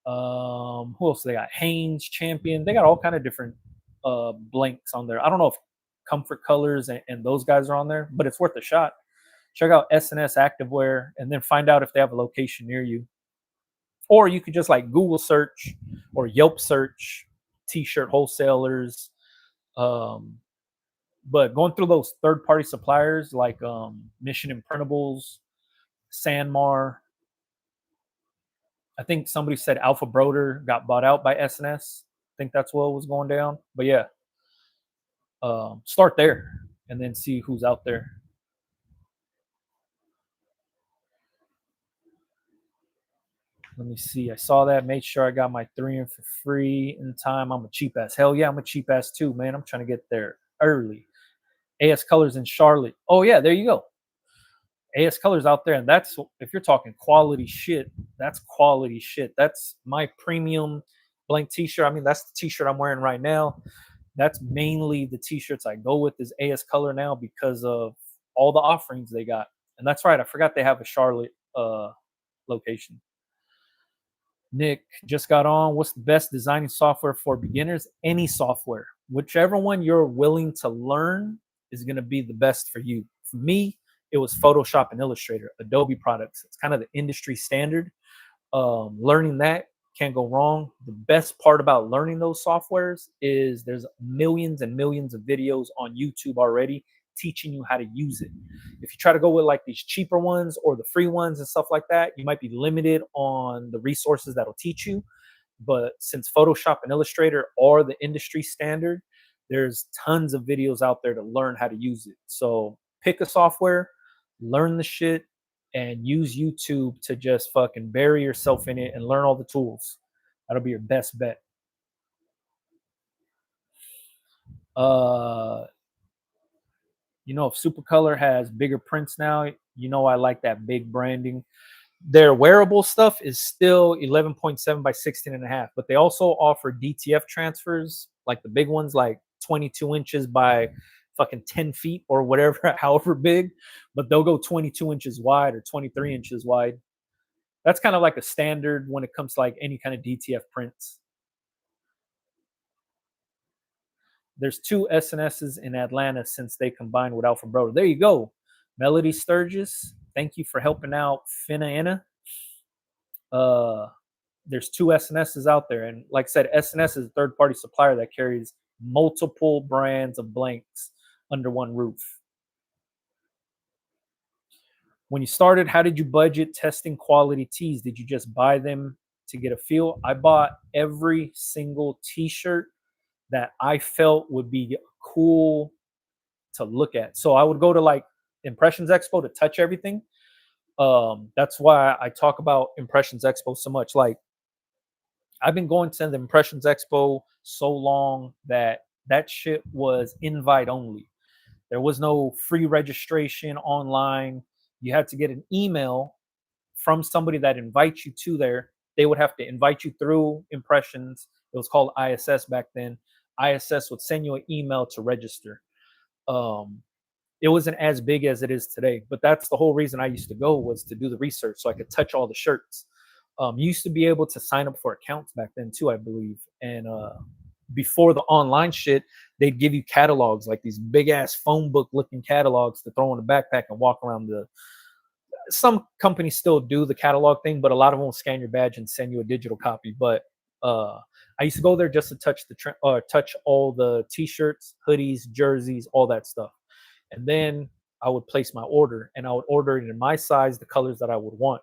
Who else they got? Hanes, Champion. They got all kind of different blanks on there. I don't know if Comfort Colors and those guys are on there, but it's worth a shot. Check out SNS Activewear and then find out if they have a location near you. Or you could just like Google search or Yelp search t-shirt wholesalers. But going through those third-party suppliers like Mission Imprintables, Sanmar. I think somebody said Alpha Broder got bought out by SNS. I think that's what was going down. But yeah, start there and then see who's out there. Let me see. I saw that. Made sure I got my 3 in for free in time. I'm a cheap ass. Hell yeah, I'm a cheap ass too, man. I'm trying to get there early. AS Colors in Charlotte. Oh yeah, there you go. AS Colors out there, and that's if you're talking quality shit. That's quality shit. That's my premium blank T-shirt. I mean, that's the T-shirt I'm wearing right now. That's mainly the T-shirts I go with is AS Color now because of all the offerings they got. And that's right. I forgot they have a Charlotte location. Nick just got on. What's the best designing software for beginners? Any software, whichever one you're willing to learn is going to be the best for you. For me, it was Photoshop and Illustrator, Adobe products. It's kind of the industry standard. Learning that can't go wrong. The best part about learning those softwares is there's millions and millions of videos on YouTube already teaching you how to use it. If you try to go with like these cheaper ones or the free ones and stuff like that, you might be limited on the resources that'll teach you. But since Photoshop and Illustrator are the industry standard, there's tons of videos out there to learn how to use it. So pick a software, learn the shit, and use YouTube to just fucking bury yourself in it and learn all the tools. That'll be your best bet. Uh, if Supercolor has bigger prints now, I like that big branding. Their wearable stuff is still 11.7 by 16.5, but they also offer DTF transfers, like the big ones, like 22 inches by fucking 10 feet or whatever, however big, but they'll go 22 inches wide or 23 inches wide. That's kind of like a standard when it comes to like any kind of DTF prints. There's 2 SNSs in Atlanta since they combined with Alpha Broder. There you go. Melody Sturgis, thank you for helping out Finna Inna. There's 2 SNSs out there. And like I said, SNS is a third-party supplier that carries multiple brands of blanks under one roof. When you started, how did you budget testing quality tees? Did you just buy them to get a feel? I bought every single t-shirt that I felt would be cool to look at. So I would go to like Impressions Expo to touch everything. That's why I talk about Impressions Expo so much. Like I've been going to the Impressions Expo so long that shit was invite only. There was no free registration online. You had to get an email from somebody that invites you to there. They would have to invite you through Impressions. It was called ISS back then. ISS would send you an email to register. It wasn't as big as it is today, but that's the whole reason I used to go was to do the research so I could touch all the shirts. You used to be able to sign up for accounts back then too, I believe. And before the online shit, they'd give you catalogs, like these big ass phone book looking catalogs to throw in a backpack and walk around the. Some companies still do the catalog thing, but a lot of them will scan your badge and send you a digital copy. But I used to go there just to touch all the t-shirts, hoodies, jerseys, all that stuff. And then I would place my order and I would order it in my size, the colors that I would want.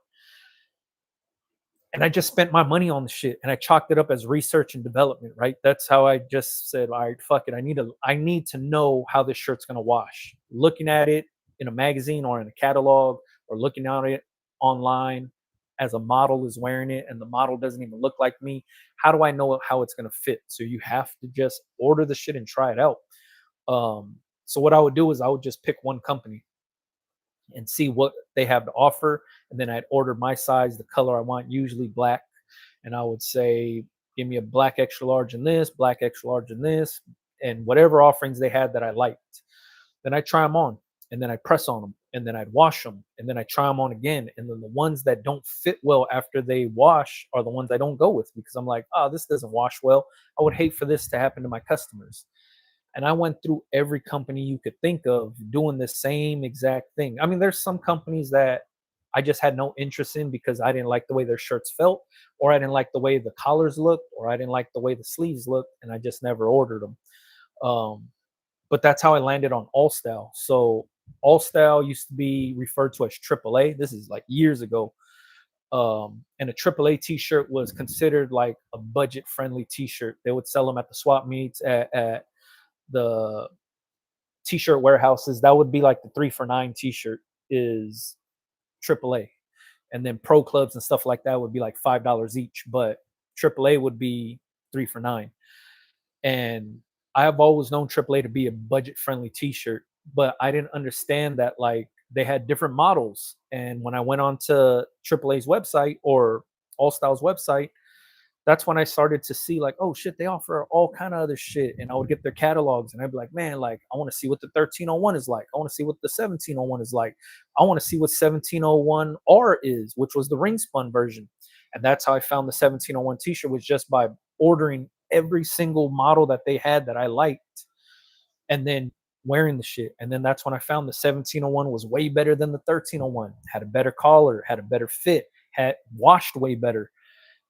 And I just spent my money on the shit and I chalked it up as research and development, right? That's how I just said, all right, fuck it. I need to know how this shirt's gonna wash. Looking at it in a magazine or in a catalog or looking at it online as a model is wearing it and the model doesn't even look like me. How do I know how it's gonna fit? So you have to just order the shit and try it out. So what I would do is I would just pick one company and see what they have to offer. And then I'd order my size, the color I want, usually black. And I would say, give me a black extra large in this, black extra large in this, and whatever offerings they had that I liked. Then I try them on and then I press on them and then I'd wash them and then I try them on again. And then the ones that don't fit well after they wash are the ones I don't go with because I'm like, oh, this doesn't wash well. I would hate for this to happen to my customers. And I went through every company you could think of doing the same exact thing. I mean, there's some companies that I just had no interest in because I didn't like the way their shirts felt, or I didn't like the way the collars looked, or I didn't like the way the sleeves looked, and I just never ordered them. But that's how I landed on All Style. So All Style used to be referred to as AAA. This is like years ago. And a AAA t-shirt was considered like a budget-friendly t-shirt. They would sell them at the swap meets, at the t-shirt warehouses. That would be like the 3 for $9 t-shirt is AAA. and then pro clubs and stuff like that would be like $5 each, but AAA would be 3 for $9. And I have always known AAA to be a budget friendly t-shirt, but I didn't understand that like they had different models. And when I went on to AAA's website or All Styles website, that's when I started to see like, oh shit, they offer all kind of other shit. And I would get their catalogs and I'd be like, man, like I want to see what the 1301 is like. I want to see what the 1701 is like. I want to see what 1701R is, which was the ring spun version. And that's how I found the 1701 t-shirt, was just by ordering every single model that they had that I liked and then wearing the shit. And then that's when I found the 1701 was way better than the 1301, had a better collar, had a better fit, had washed way better.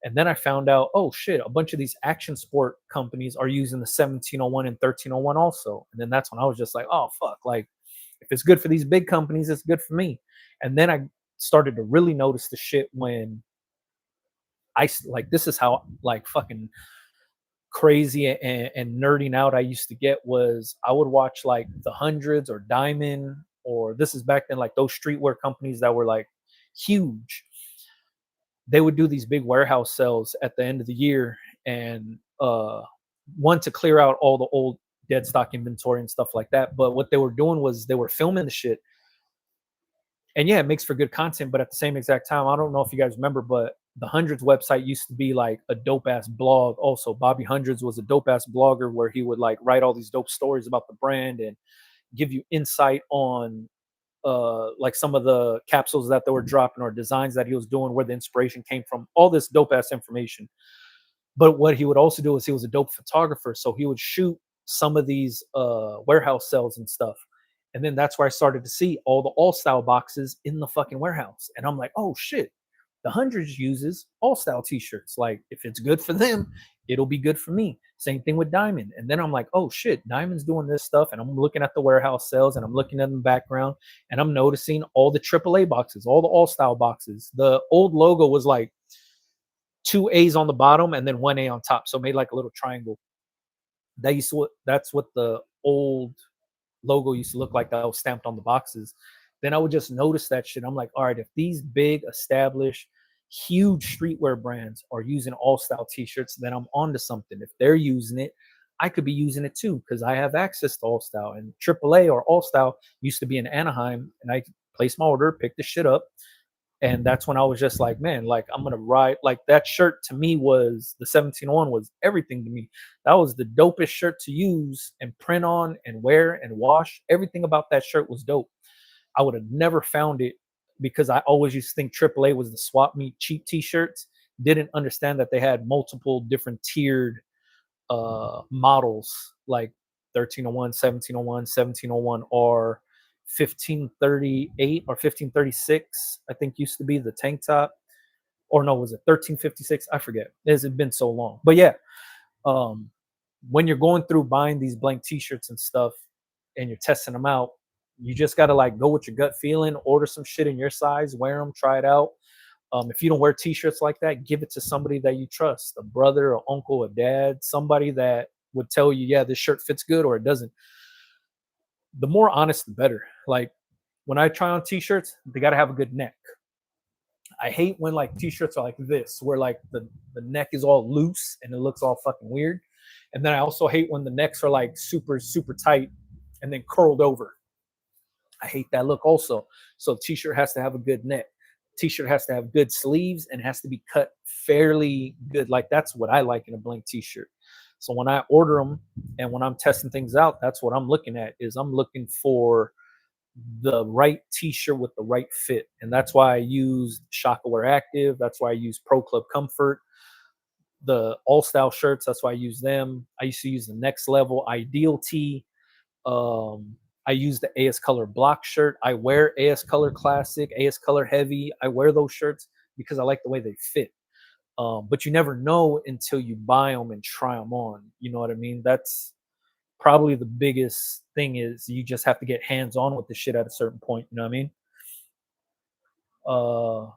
And then I found out, oh shit, a bunch of these action sport companies are using the 1701 and 1301 also. And then that's when I was just like, oh fuck, like if it's good for these big companies, it's good for me. And then I started to really notice the shit when like this is how like fucking crazy and nerding out I used to get. Was I would watch like the Hundreds or Diamond, or this is back then like those streetwear companies that were like huge. They would do these big warehouse sales at the end of the year, and one to clear out all the old dead stock inventory and stuff like that. But what they were doing was they were filming the shit. And yeah, it makes for good content, but at the same exact time, I don't know if you guys remember, but the Hundreds website used to be like a dope ass blog. Also, Bobby Hundreds was a dope ass blogger where he would like write all these dope stories about the brand and give you insight on like some of the capsules that they were dropping or designs that he was doing, where the inspiration came from, all this dope ass information. But what he would also do is he was a dope photographer, so he would shoot some of these warehouse sales and stuff. And then that's where I started to see all the all style boxes in the fucking warehouse. And I'm like, oh shit, the Hundreds uses all style t-shirts. Like if it's good for them, it'll be good for me. Same thing with Diamond. And then I'm like, oh shit, Diamond's doing this stuff. And I'm looking at the warehouse sales and I'm looking at the background and I'm noticing all the AAA boxes, all the all style boxes. The old logo was like two A's on the bottom and then one A on top. So it made like a little triangle. That's what the old logo used to look like, that was stamped on the boxes. Then I would just notice that shit. I'm like, all right, if these big established huge streetwear brands are using all style t-shirts, then I'm onto something. If they're using it, I could be using it too, because I have access to all style. And AAA or all style used to be in Anaheim, and I placed my order, picked the shit up. And that's when I was just like, man, like I'm gonna ride. Like that shirt to me was the 1701 was everything to me. That was the dopest shirt to use and print on and wear and wash. Everything about that shirt was dope. I would have never found it, because I always used to think AAA was the swap meet cheap t-shirts. Didn't understand that they had multiple different tiered models, like 1301, 1701, 1701R, 1538 or 1536, I think used to be the tank top. Or no, was it 1356? I forget. It has been so long. But yeah, um, when you're going through buying these blank t-shirts and stuff and you're testing them out, you just got to like go with your gut feeling, order some shit in your size, wear them, try it out. If you don't wear t-shirts like that, give it to somebody that you trust, a brother, an uncle, a dad, somebody that would tell you, yeah, this shirt fits good or it doesn't. The more honest, the better. Like when I try on t-shirts, they got to have a good neck. I hate when like t-shirts are like this, where like the neck is all loose and it looks all fucking weird. And then I also hate when the necks are like super, super tight and then curled over. I hate that look also. So t-shirt has to have a good neck. T-shirt has to have good sleeves and has to be cut fairly good. Like that's what I like in a blank t-shirt. So when I order them and when I'm testing things out, that's what I'm looking at. Is I'm looking for the right t-shirt with the right fit. And that's why I use Shockaware Active. That's why I use Pro Club Comfort. The all style shirts, that's why I use them. I used to use the Next Level Ideal Tee. I use the AS Color Block shirt. I wear AS Color Classic, AS Color Heavy. I wear those shirts because I like the way they fit. But you never know until you buy them and try them on. You know what I mean? That's probably the biggest thing, is you just have to get hands on with the shit at a certain point. You know what I mean? Uh,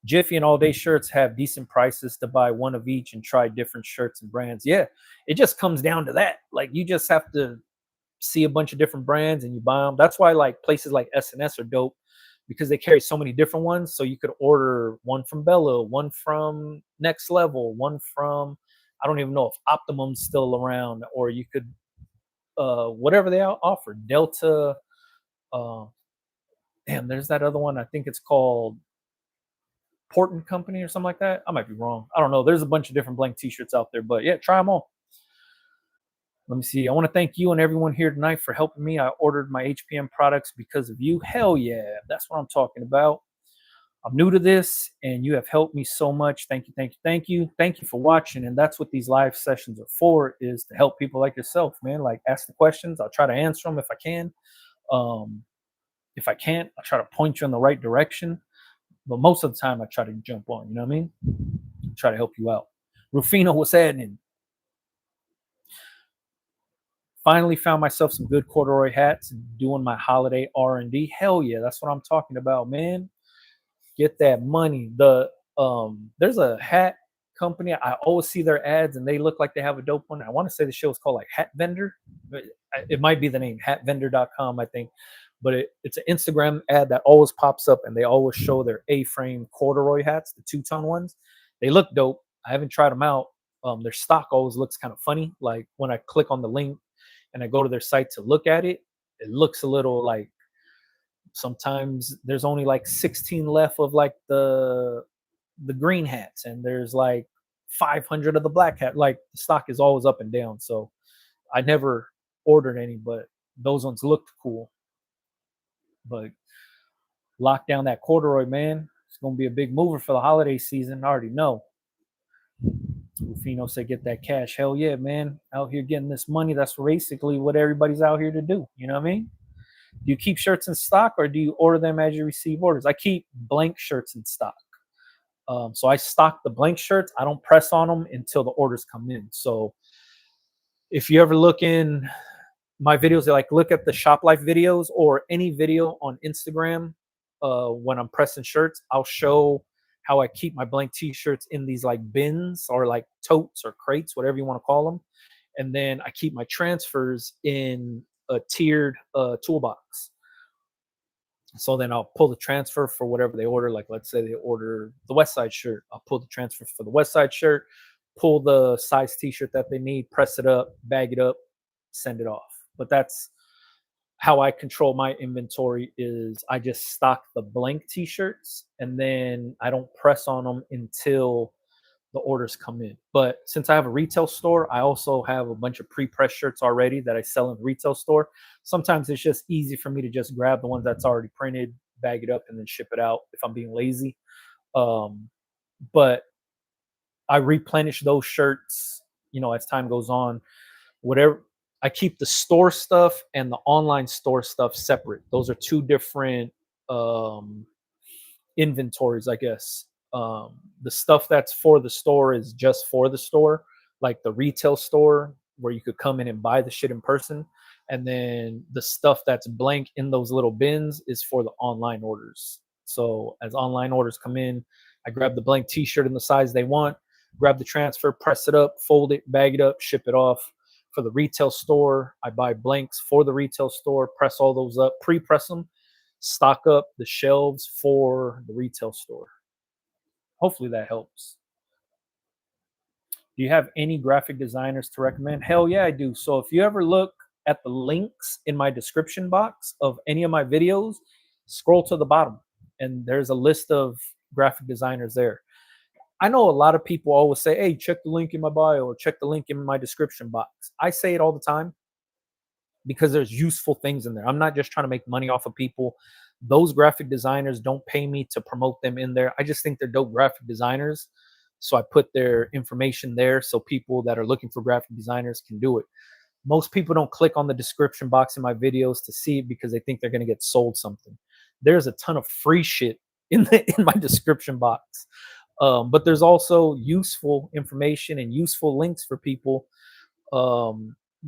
Jiffy and All Day shirts have decent prices to buy one of each and try different shirts and brands. Yeah, it just comes down to that. Like you just have to see a bunch of different brands and you buy them. That's why like places like S&S are dope, because they carry so many different ones. So you could order one from Bella, one from Next Level, one from, I don't even know if Optimum's still around, or you could whatever they offer. Delta, uh, damn, there's that other one. I think it's called Port and Company or something like that. I might be wrong. I don't know. There's a bunch of different blank t-shirts out there, but yeah, try them all. Let me see. I want to thank you and everyone here tonight for helping me. I ordered my HPM products because of you. Hell yeah, that's what I'm talking about. I'm new to this and you have helped me so much. Thank you, thank you, thank you. Thank you for watching. And that's what these live sessions are for, is to help people like yourself, man. Like, ask the questions. I'll try to answer them if I can. Um, if I can't, I'll try to point you in the right direction. But most of the time I try to jump on, you know what I mean? Try to help you out. Rufino, what's happening? Finally found myself some good corduroy hats doing my holiday R&D. Hell yeah, that's what I'm talking about, man. Get that money. There's a hat company. I always see their ads and they look like they have a dope one. I want to say the show is called like Hat Vendor. It might be the name, hatvendor.com, I think. But it's an Instagram ad that always pops up and they always show their A-frame corduroy hats, the two-tone ones. They look dope. I haven't tried them out. Their stock always looks kind of funny. Like when I click on the link and I go to their site to look at it, it looks a little like, sometimes there's only like 16 left of like the green hats and there's like 500 of the black hat. Like the stock is always up and down. So I never ordered any, but those ones looked cool. But lock down that corduroy, man. It's gonna be a big mover for the holiday season. I already know. Rufino said, "Get that cash." Hell yeah, man! Out here getting this money. That's basically what everybody's out here to do. You know what I mean? Do you keep shirts in stock or do you order them as you receive orders? I keep blank shirts in stock. So I stock the blank shirts. I don't press on them until the orders come in. So if you ever look in my videos, like look at the shop life videos or any video on Instagram, when I'm pressing shirts, I'll show how I keep my blank t-shirts in these like bins or like totes or crates, whatever you want to call them. And then I keep my transfers in a tiered toolbox. So then I'll pull the transfer for whatever they order. Like let's say they order the West Side shirt, I'll pull the transfer for the West Side shirt, pull the size t-shirt that they need, press it up, bag it up, send it off. But that's how I control my inventory. Is I just stock the blank t-shirts and then I don't press on them until the orders come in. But since I have a retail store, I also have a bunch of pre-pressed shirts already that I sell in the retail store. Sometimes it's just easy for me to just grab the ones that's already printed, bag it up, and then ship it out if I'm being lazy. But I replenish those shirts, as time goes on. Whatever, I keep the store stuff and the online store stuff separate. Those are two different um, inventories, I guess. The stuff that's for the store is just for the store, like the retail store where you could come in and buy the shit in person. And then the stuff that's blank in those little bins is for the online orders. So as online orders come in, I grab the blank t-shirt in the size they want, grab the transfer, press it up, fold it, bag it up, ship it off. For the retail store, I buy blanks for the retail store, press all those up, pre-press them, stock up the shelves for the retail store. Hopefully that helps. Do you have any graphic designers to recommend? Hell yeah, I do. So if you ever look at the links in my description box of any of my videos, scroll to the bottom and there's a list of graphic designers there. I know a lot of people always say, hey, check the link in my bio or check the link in my description box. I say it all the time because there's useful things in there. I'm not just trying to make money off of people. Those graphic designers don't pay me to promote them in there. I just think they're dope graphic designers. So I put their information there so people that are looking for graphic designers can do it. Most people don't click on the description box in my videos to see it because they think they're going to get sold something. There's a ton of free shit in my description box. But there's also useful information and useful links for people.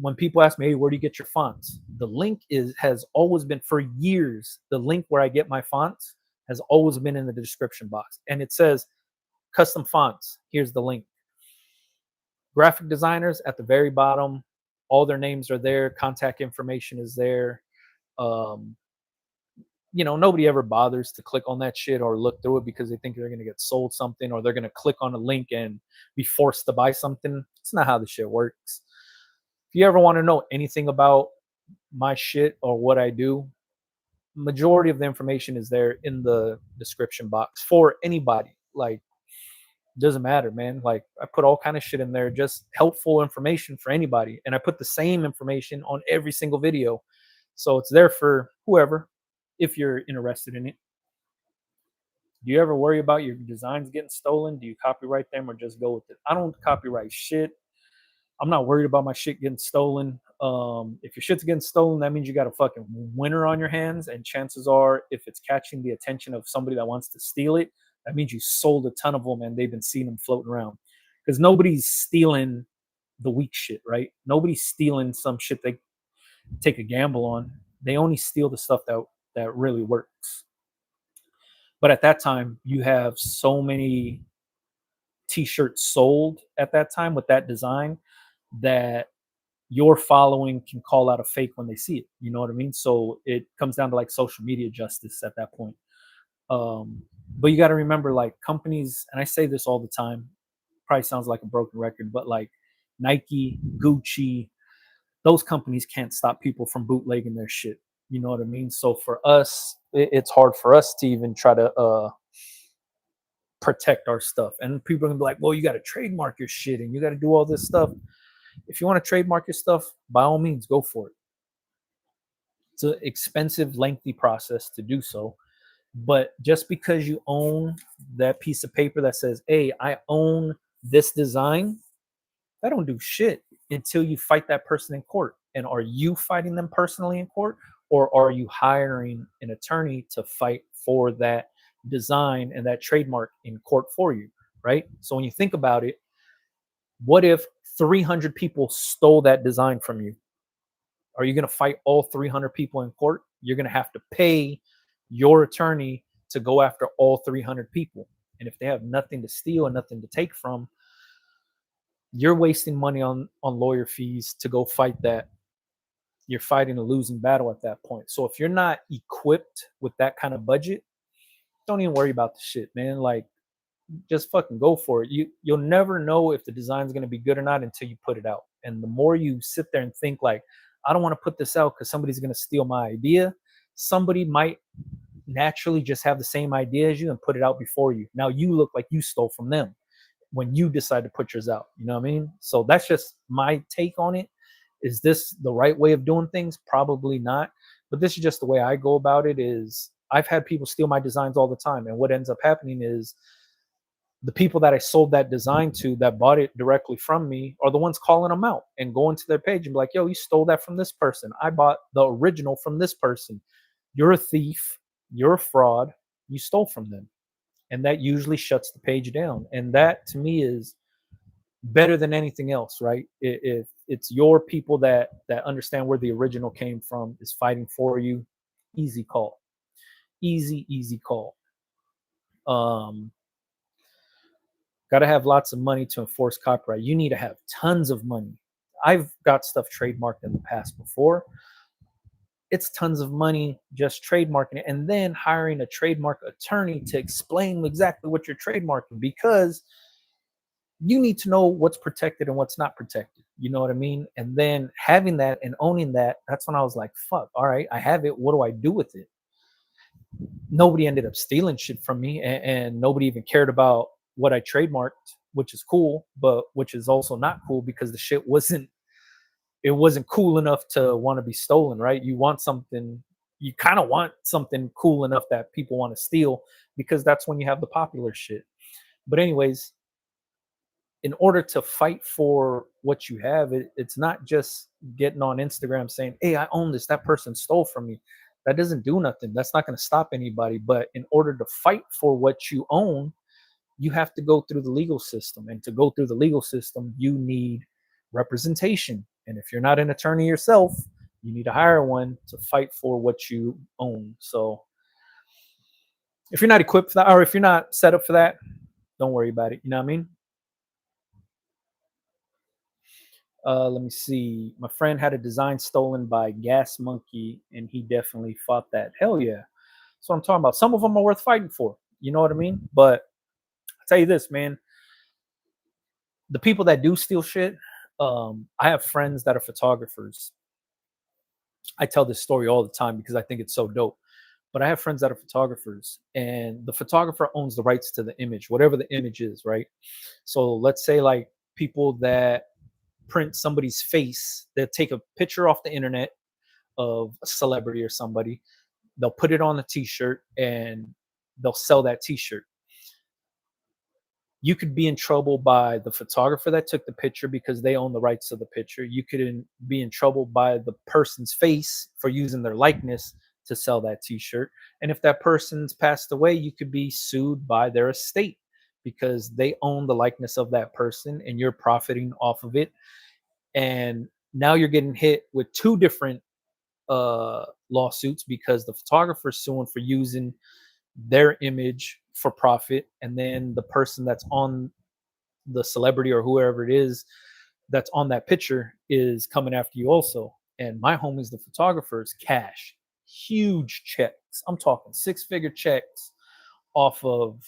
When people ask me, hey, where do you get your fonts? The link has always been, for years, the link where I get my fonts has always been in the description box. And it says custom fonts. Here's the link. Graphic designers at the very bottom, all their names are there. Contact information is there. nobody ever bothers to click on that shit or look through it because they think they're going to get sold something or they're going to click on a link and be forced to buy something. It's not how the shit works. If you ever want to know anything about my shit or what I do, majority of the information is there in the description box for anybody. Like, doesn't matter, man. Like, I put all kind of shit in there, just helpful information for anybody, and I put the same information on every single video, so it's there for whoever, if you're interested in it. Do you ever worry about your designs getting stolen? Do you copyright them or just go with it? I don't copyright shit. I'm not worried about my shit getting stolen. If your shit's getting stolen, that means you got a fucking winner on your hands. And chances are, if it's catching the attention of somebody that wants to steal it, that means you sold a ton of them and they've been seeing them floating around. Because nobody's stealing the weak shit, right? Nobody's stealing some shit they take a gamble on. They only steal the stuff that really works. But at that time, you have so many t-shirts sold at that time with that design that your following can call out a fake when they see it. You know what I mean? So it comes down to like social media justice at that point. But you got to remember, like, companies, and I say this all the time, probably sounds like a broken record, but like Nike, Gucci, those companies can't stop people from bootlegging their shit. You know what I mean? So for us, it's hard for us to even try to protect our stuff. And people are gonna be like, well, you got to trademark your shit and you got to do all this stuff. If you want to trademark your stuff, by all means, go for it. It's an expensive, lengthy process to do so. But just because you own that piece of paper that says, hey, I own this design, that don't do shit until you fight that person in court. And are you fighting them personally in court, or are you hiring an attorney to fight for that design and that trademark in court for you, right? So when you think about it, what if 300 people stole that design from you? Are you going to fight all 300 people in court? You're going to have to pay your attorney to go after all 300 people. And if they have nothing to steal and nothing to take from, you're wasting money on lawyer fees to go fight that. You're fighting a losing battle at that point. So if you're not equipped with that kind of budget, don't even worry about the shit, man. Like, just fucking go for it. You'll never know if the design's going to be good or not until you put it out. And the more you sit there and think like, I don't want to put this out because somebody's going to steal my idea, somebody might naturally just have the same idea as you and put it out before you. Now you look like you stole from them when you decide to put yours out. You know what I mean? So that's just my take on it. Is this the right way of doing things? Probably not. But this is just the way I go about it. Is I've had people steal my designs all the time. And what ends up happening is the people that I sold that design to that bought it directly from me are the ones calling them out and going to their page and be like, yo, you stole that from this person. I bought the original from this person. You're a thief. You're a fraud. You stole from them. And that usually shuts the page down. And that to me is better than anything else, right? If it's your people that understand where the original came from is fighting for you, easy call. Easy call. Got to have lots of money to enforce copyright. You need to have tons of money. I've got stuff trademarked in the past before. It's tons of money just trademarking it and then hiring a trademark attorney to explain exactly what you're trademarking, because you need to know what's protected and what's not protected. You know what I mean? And then having that and owning that, that's when I was like, fuck, all right, I have it. What do I do with it? Nobody ended up stealing shit from me, and nobody even cared about what I trademarked, which is cool, but which is also not cool because the shit wasn't cool enough to want to be stolen, right? You kind of want something cool enough that people want to steal, because that's when you have the popular shit. But anyways, in order to fight for what you have, it's not just getting on Instagram saying, hey, I own this, that person stole from me. That doesn't do nothing. That's not going to stop anybody. But in order to fight for what you own, you have to go through the legal system. And to go through the legal system, you need representation. And if you're not an attorney yourself, you need to hire one to fight for what you own. So if you're not equipped for that, or if you're not set up for that, don't worry about it. You know what I mean? Let me see. My friend had a design stolen by Gas Monkey, and he definitely fought that. Hell yeah. That's what I'm talking about. Some of them are worth fighting for. You know what I mean? But I tell you this, man, the people that do steal shit, I have friends that are photographers. I tell this story all the time because I think it's so dope. But I have friends that are photographers, and the photographer owns the rights to the image, whatever the image is, right? So let's say like people that print somebody's face, they'll take a picture off the internet of a celebrity or somebody, they'll put it on a t-shirt and they'll sell that t-shirt. You could be in trouble by the photographer that took the picture because they own the rights to the picture. You could be in trouble by the person's face for using their likeness to sell that t-shirt. And if that person's passed away, you could be sued by their estate because they own the likeness of that person and you're profiting off of it. And now you're getting hit with two different lawsuits because the photographer's suing for using their image for profit, and then the person that's on the celebrity or whoever it is that's on that picture is coming after you also. And my homies, the photographers, cash huge checks. I'm talking six-figure checks off of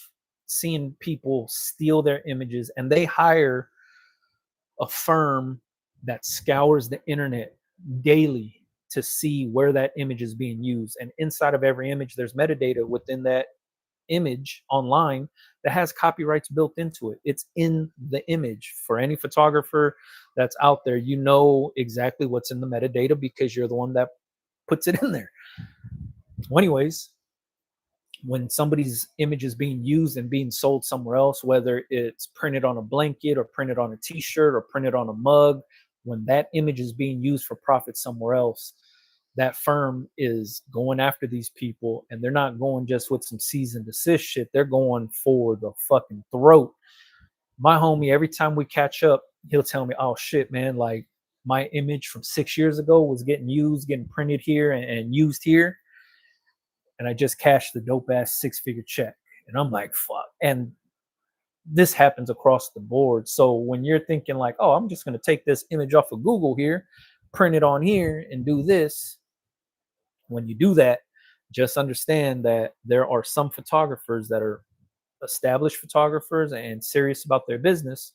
seeing people steal their images, and they hire a firm that scours the internet daily to see where that image is being used. And inside of every image, there's metadata within that image online that has copyrights built into it. It's in the image. For any photographer that's out there, you know exactly what's in the metadata because you're the one that puts it in there. Well, anyways, when somebody's image is being used and being sold somewhere else, whether it's printed on a blanket or printed on a t-shirt or printed on a mug, when that image is being used for profit somewhere else, that firm is going after these people, and they're not going just with some cease and desist shit. They're going for the fucking throat. My homie, every time we catch up, he'll tell me, oh shit, man, like my image from 6 years ago was getting used, getting printed here and used here. And I just cashed the dope ass six-figure check. And I'm like, fuck. And this happens across the board. So when you're thinking like, oh, I'm just going to take this image off of Google here, print it on here and do this, when you do that, just understand that there are some photographers that are established photographers and serious about their business.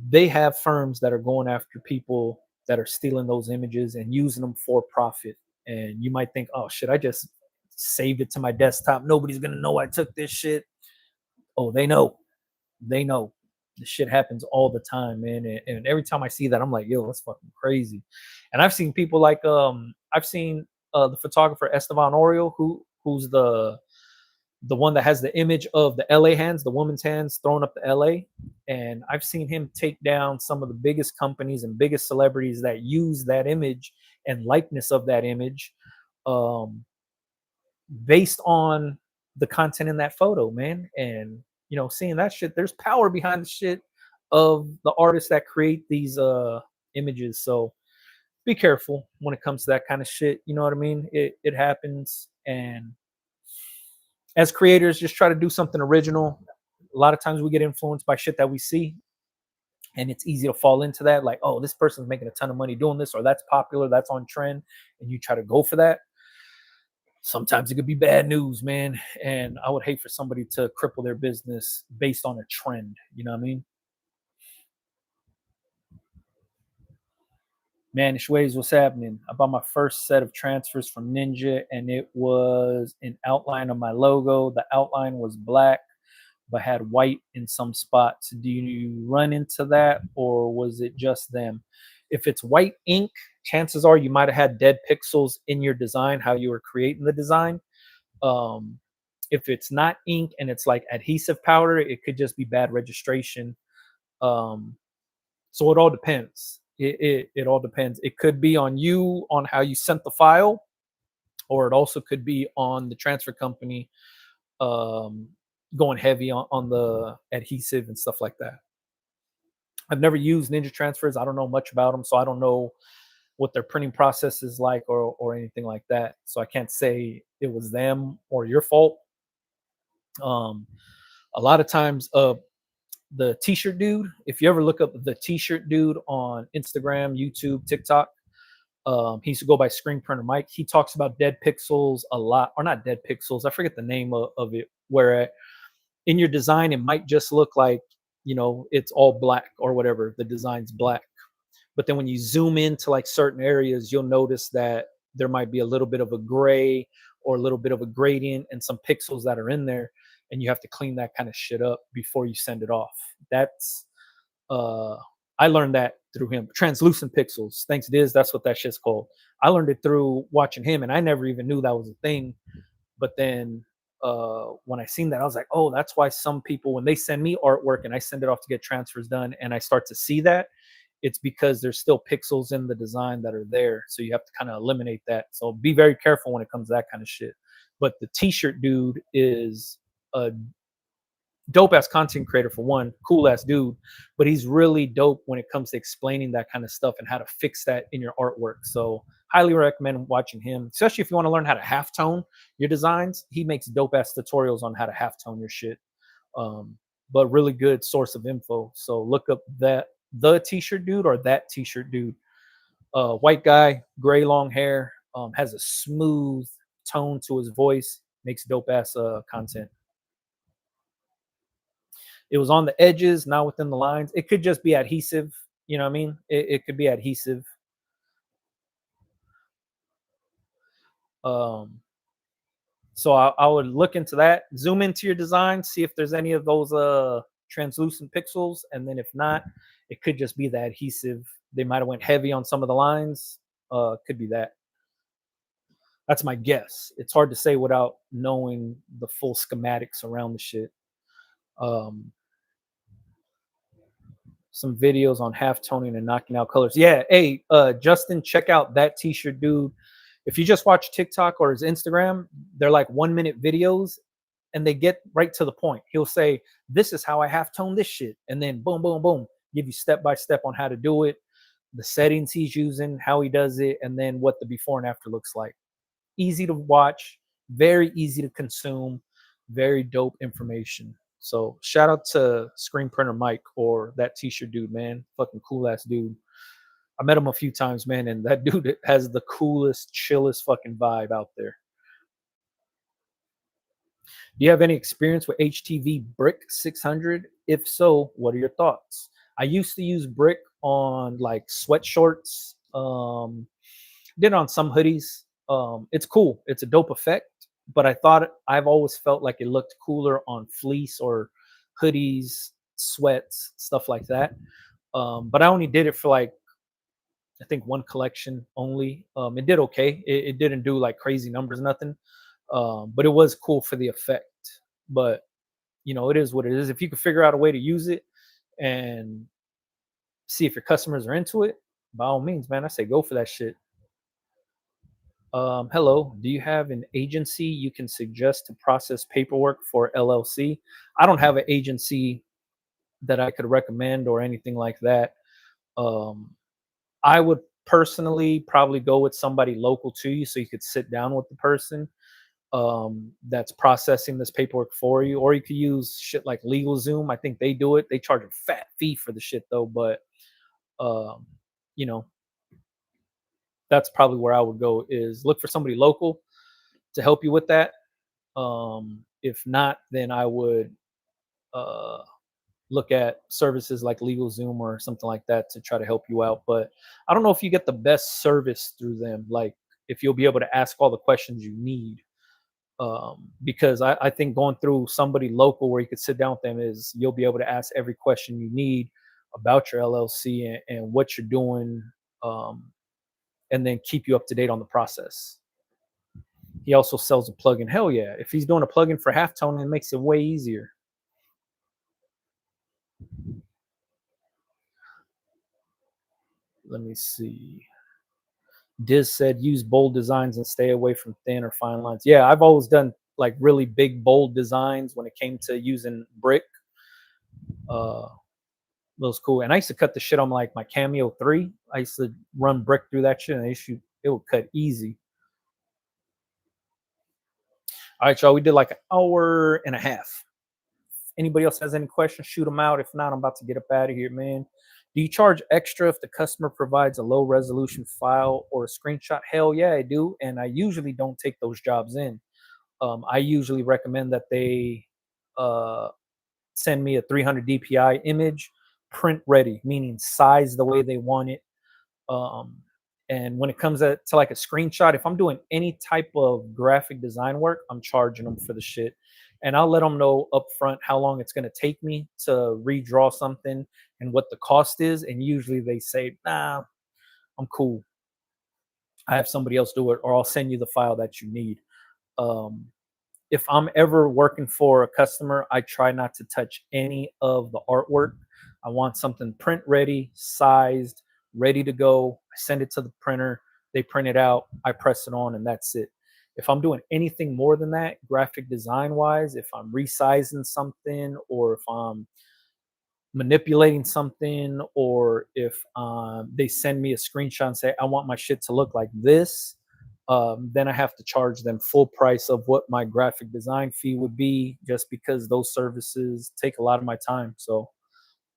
They have firms that are going after people that are stealing those images and using them for profit. And you might think, oh shit, I just saved it to my desktop. Nobody's gonna know I took this shit. Oh, they know. They know. This shit happens all the time, man. And every time I see that, I'm like, yo, that's fucking crazy. And I've seen people like I've seen the photographer Esteban Oriol, who's the one that has the image of the LA hands, the woman's hands thrown up the LA. And I've seen him take down some of the biggest companies and biggest celebrities that use that image and likeness of that image, based on the content in that photo, man. And you know, seeing that shit, there's power behind the shit of the artists that create these images. So be careful when it comes to that kind of shit. You know what I mean? It happens. And as creators, just try to do something original. A lot of times we get influenced by shit that we see, and it's easy to fall into that. Like, oh, this person's making a ton of money doing this, or that's popular, that's on trend, and you try to go for that. Sometimes it could be bad news, man. And I would hate for somebody to cripple their business based on a trend. You know what I mean? Man, Shways, what's happening? I bought my first set of transfers from Ninja, and it was an outline of my logo. The outline was black, but had white in some spots. Do you run into that, or was it just them? If it's white ink, chances are you might have had dead pixels in your design, how you were creating the design. If it's not ink and it's like adhesive powder, it could just be bad registration. Um, so it all depends. It all depends. It could be on you, on how you sent the file, or it also could be on the transfer company, um, going heavy on the adhesive and stuff like that. I've never used Ninja transfers. I don't know much about them, so I don't know what their printing process is like, or anything like that. So I can't say it was them or your fault. Um, a lot of times, the t-shirt dude, if you ever look up the t-shirt dude on Instagram, YouTube, TikTok, He used to go by Screen Printer Mike. He talks about dead pixels a lot, or not dead pixels. I forget the name of it. Where in your design, it might just look like, it's all black or whatever. The design's black. But then when you zoom into like certain areas, you'll notice that there might be a little bit of a gray or a little bit of a gradient and some pixels that are in there. And you have to clean that kind of shit up before you send it off. That's uh I learned that through him. Translucent pixels. Thanks, Diz. That's what that shit's called. I learned it through watching him, and I never even knew that was a thing. But then when I seen that, I was like, oh, that's why some people, when they send me artwork and I send it off to get transfers done, and I start to see that, it's because there's still pixels in the design that are there. So you have to kind of eliminate that. So be very careful when it comes to that kind of shit. But the t-shirt dude is a dope ass content creator for one, cool ass dude, but he's really dope when it comes to explaining that kind of stuff and how to fix that in your artwork. So highly recommend watching him, especially if you want to learn how to halftone your designs. He makes dope ass tutorials on how to halftone your shit. But really good source of info. So look up that the t-shirt dude or that t-shirt dude. White guy, gray long hair, has a smooth tone to his voice, makes dope ass content. It was on the edges, not within the lines. It could just be adhesive. You know what I mean? It could be adhesive. Um, so I would look into that. Zoom into your design, see if there's any of those translucent pixels, and then if not, it could just be the adhesive. They might have went heavy on some of the lines. Could be that. That's my guess. It's hard to say without knowing the full schematics around the shit. Um, some videos on half toning and knocking out colors. Yeah, hey, Justin, check out that t-shirt dude. If you just watch TikTok or his Instagram, they're like 1 minute videos and they get right to the point. He'll say, this is how I half tone this shit. And then boom, boom, boom, give you step by step on how to do it, the settings he's using, how he does it, and then what the before and after looks like. Easy to watch, very easy to consume, very dope information. So shout out to Screen Printer Mike or that t-shirt dude, man. Fucking cool ass dude. I met him a few times, man, and that dude has the coolest, chillest fucking vibe out there. Do you have any experience with HTV Brick 600? If so, what are your thoughts? I used to use Brick on like sweatshorts. Did on some hoodies. It's cool. It's a dope effect, but I've always felt like it looked cooler on fleece or hoodies, sweats, stuff like that. But I only did it for like I think one collection only. It did okay. It didn't do like crazy numbers, nothing. But it was cool for the effect. But it is what it is. If you can figure out a way to use it and see if your customers are into it, by all means, man, I say go for that shit. Hello, do you have an agency you can suggest to process paperwork for LLC? I don't have an agency that I could recommend or anything like that. Um, I would personally probably go with somebody local to you so you could sit down with the person that's processing this paperwork for you, or you could use shit like LegalZoom. I think they do it. They charge a fat fee for the shit though, but um, you know, that's probably where I would go is look for somebody local to help you with that. If not, then I would uh, look at services like LegalZoom or something like that to try to help you out. But I don't know if you get the best service through them, like if you'll be able to ask all the questions you need. Because I think going through somebody local where you could sit down with them is you'll be able to ask every question you need about your LLC and what you're doing, and then keep you up to date on the process. He also sells a plugin. Hell yeah. If he's doing a plugin for halftone, it makes it way easier. Let me see. Diz said use bold designs and stay away from thin or fine lines. Yeah, I've always done like really big, bold designs when it came to using brick. That was cool. And I used to cut the shit on like my Cameo 3. I used to run brick through that shit and it would cut easy. All right, y'all. We did like an hour and a half. Anybody else has any questions, shoot them out. If not, I'm about to get up out of here, man. Do you charge extra if the customer provides a low resolution file or a screenshot? Hell yeah, I do. And I usually don't take those jobs in. I usually recommend that they uh, send me a 300 DPI image, print ready, meaning size the way they want it. Um, and when it comes to like a screenshot, if I'm doing any type of graphic design work, I'm charging them for the shit. And I'll let them know upfront how long it's going to take me to redraw something and what the cost is. And usually they say, nah, I'm cool. I have somebody else do it, or I'll send you the file that you need. Um, if I'm ever working for a customer, I try not to touch any of the artwork. I want something print ready, sized, ready to go. I send it to the printer, they print it out, I press it on, and that's it. If I'm doing anything more than that, graphic design wise, if I'm resizing something or if I'm manipulating something or if they send me a screenshot and say, I want my shit to look like this, then I have to charge them full price of what my graphic design fee would be, just because those services take a lot of my time. So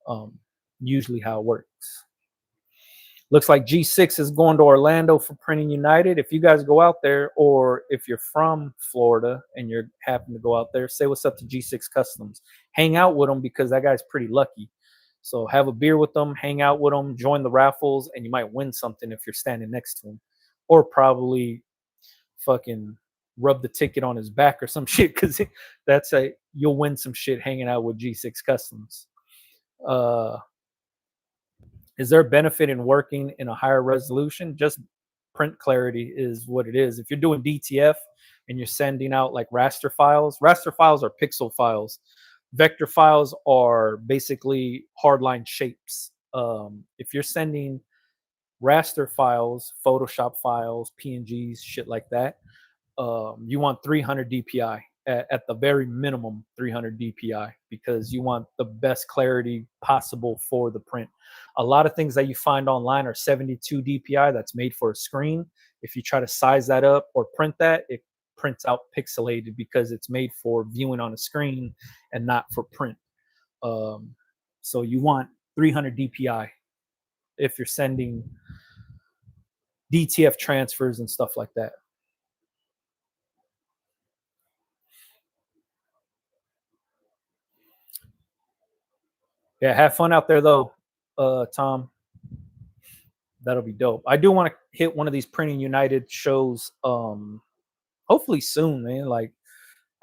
um, usually how it works. Looks like G6 is going to Orlando for Printing United. If you guys go out there, or if you're from Florida and you're happen to go out there, say what's up to G6 Customs. Hang out with them because that guy's pretty lucky. So have a beer with them, hang out with them, join the raffles, and you might win something if you're standing next to him, or probably fucking rub the ticket on his back or some shit, because that's a you'll win some shit hanging out with G6 Customs. Uh, is there a benefit in working in a higher resolution? Just print clarity is what it is. If you're doing DTF and you're sending out like raster files are pixel files. Vector files are basically hardline shapes. If you're sending raster files, Photoshop files, PNGs, shit like that, you want 300 DPI at the very minimum, 300 DPI, because you want the best clarity possible for the print. A lot of things that you find online are 72 DPI, that's made for a screen. If you try to size that up or print that, it prints out pixelated because it's made for viewing on a screen and not for print. Um, so you want 300 DPI if you're sending DTF transfers and stuff like that. Yeah, have fun out there though, Tom. That'll be dope. I do want to hit one of these Printing United shows, hopefully soon, man. Like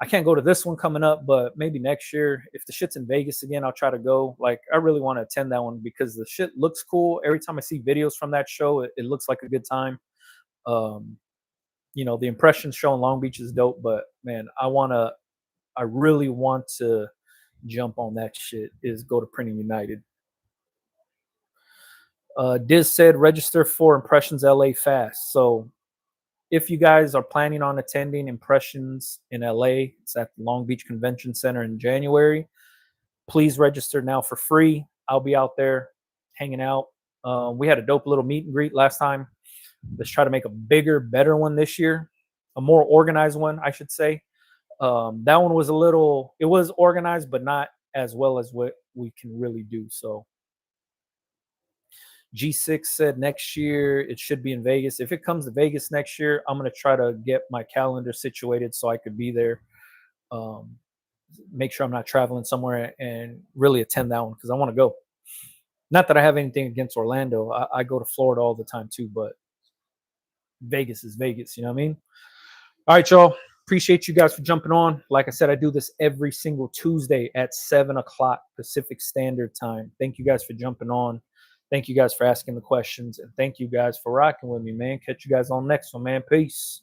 I can't go to this one coming up, but maybe next year. If the shit's in Vegas again, I'll try to go. Like I really want to attend that one because the shit looks cool. Every time I see videos from that show, it looks like a good time. Um, the impression show in Long Beach is dope, but man, I really want to jump on that shit. Is go to Printing United. Diz said register for Impressions LA fast. So if you guys are planning on attending Impressions in LA, it's at the Long Beach Convention Center in January. Please register now for free. I'll be out there hanging out. We had a dope little meet and greet last time. Let's try to make a bigger, better one this year, a more organized one, I should say. That one was it was organized, but not as well as what we can really do. So G6 said next year it should be in Vegas. If it comes to Vegas next year, I'm going to try to get my calendar situated so I could be there. Make sure I'm not traveling somewhere and really attend that one because I want to go. Not that I have anything against Orlando. I go to Florida all the time too, but Vegas is Vegas. You know what I mean? All right, y'all. Appreciate you guys for jumping on. Like I said, I do this every single Tuesday at 7 o'clock Pacific Standard Time. Thank you guys for jumping on. Thank you guys for asking the questions. And thank you guys for rocking with me, man. Catch you guys on next one, man. Peace.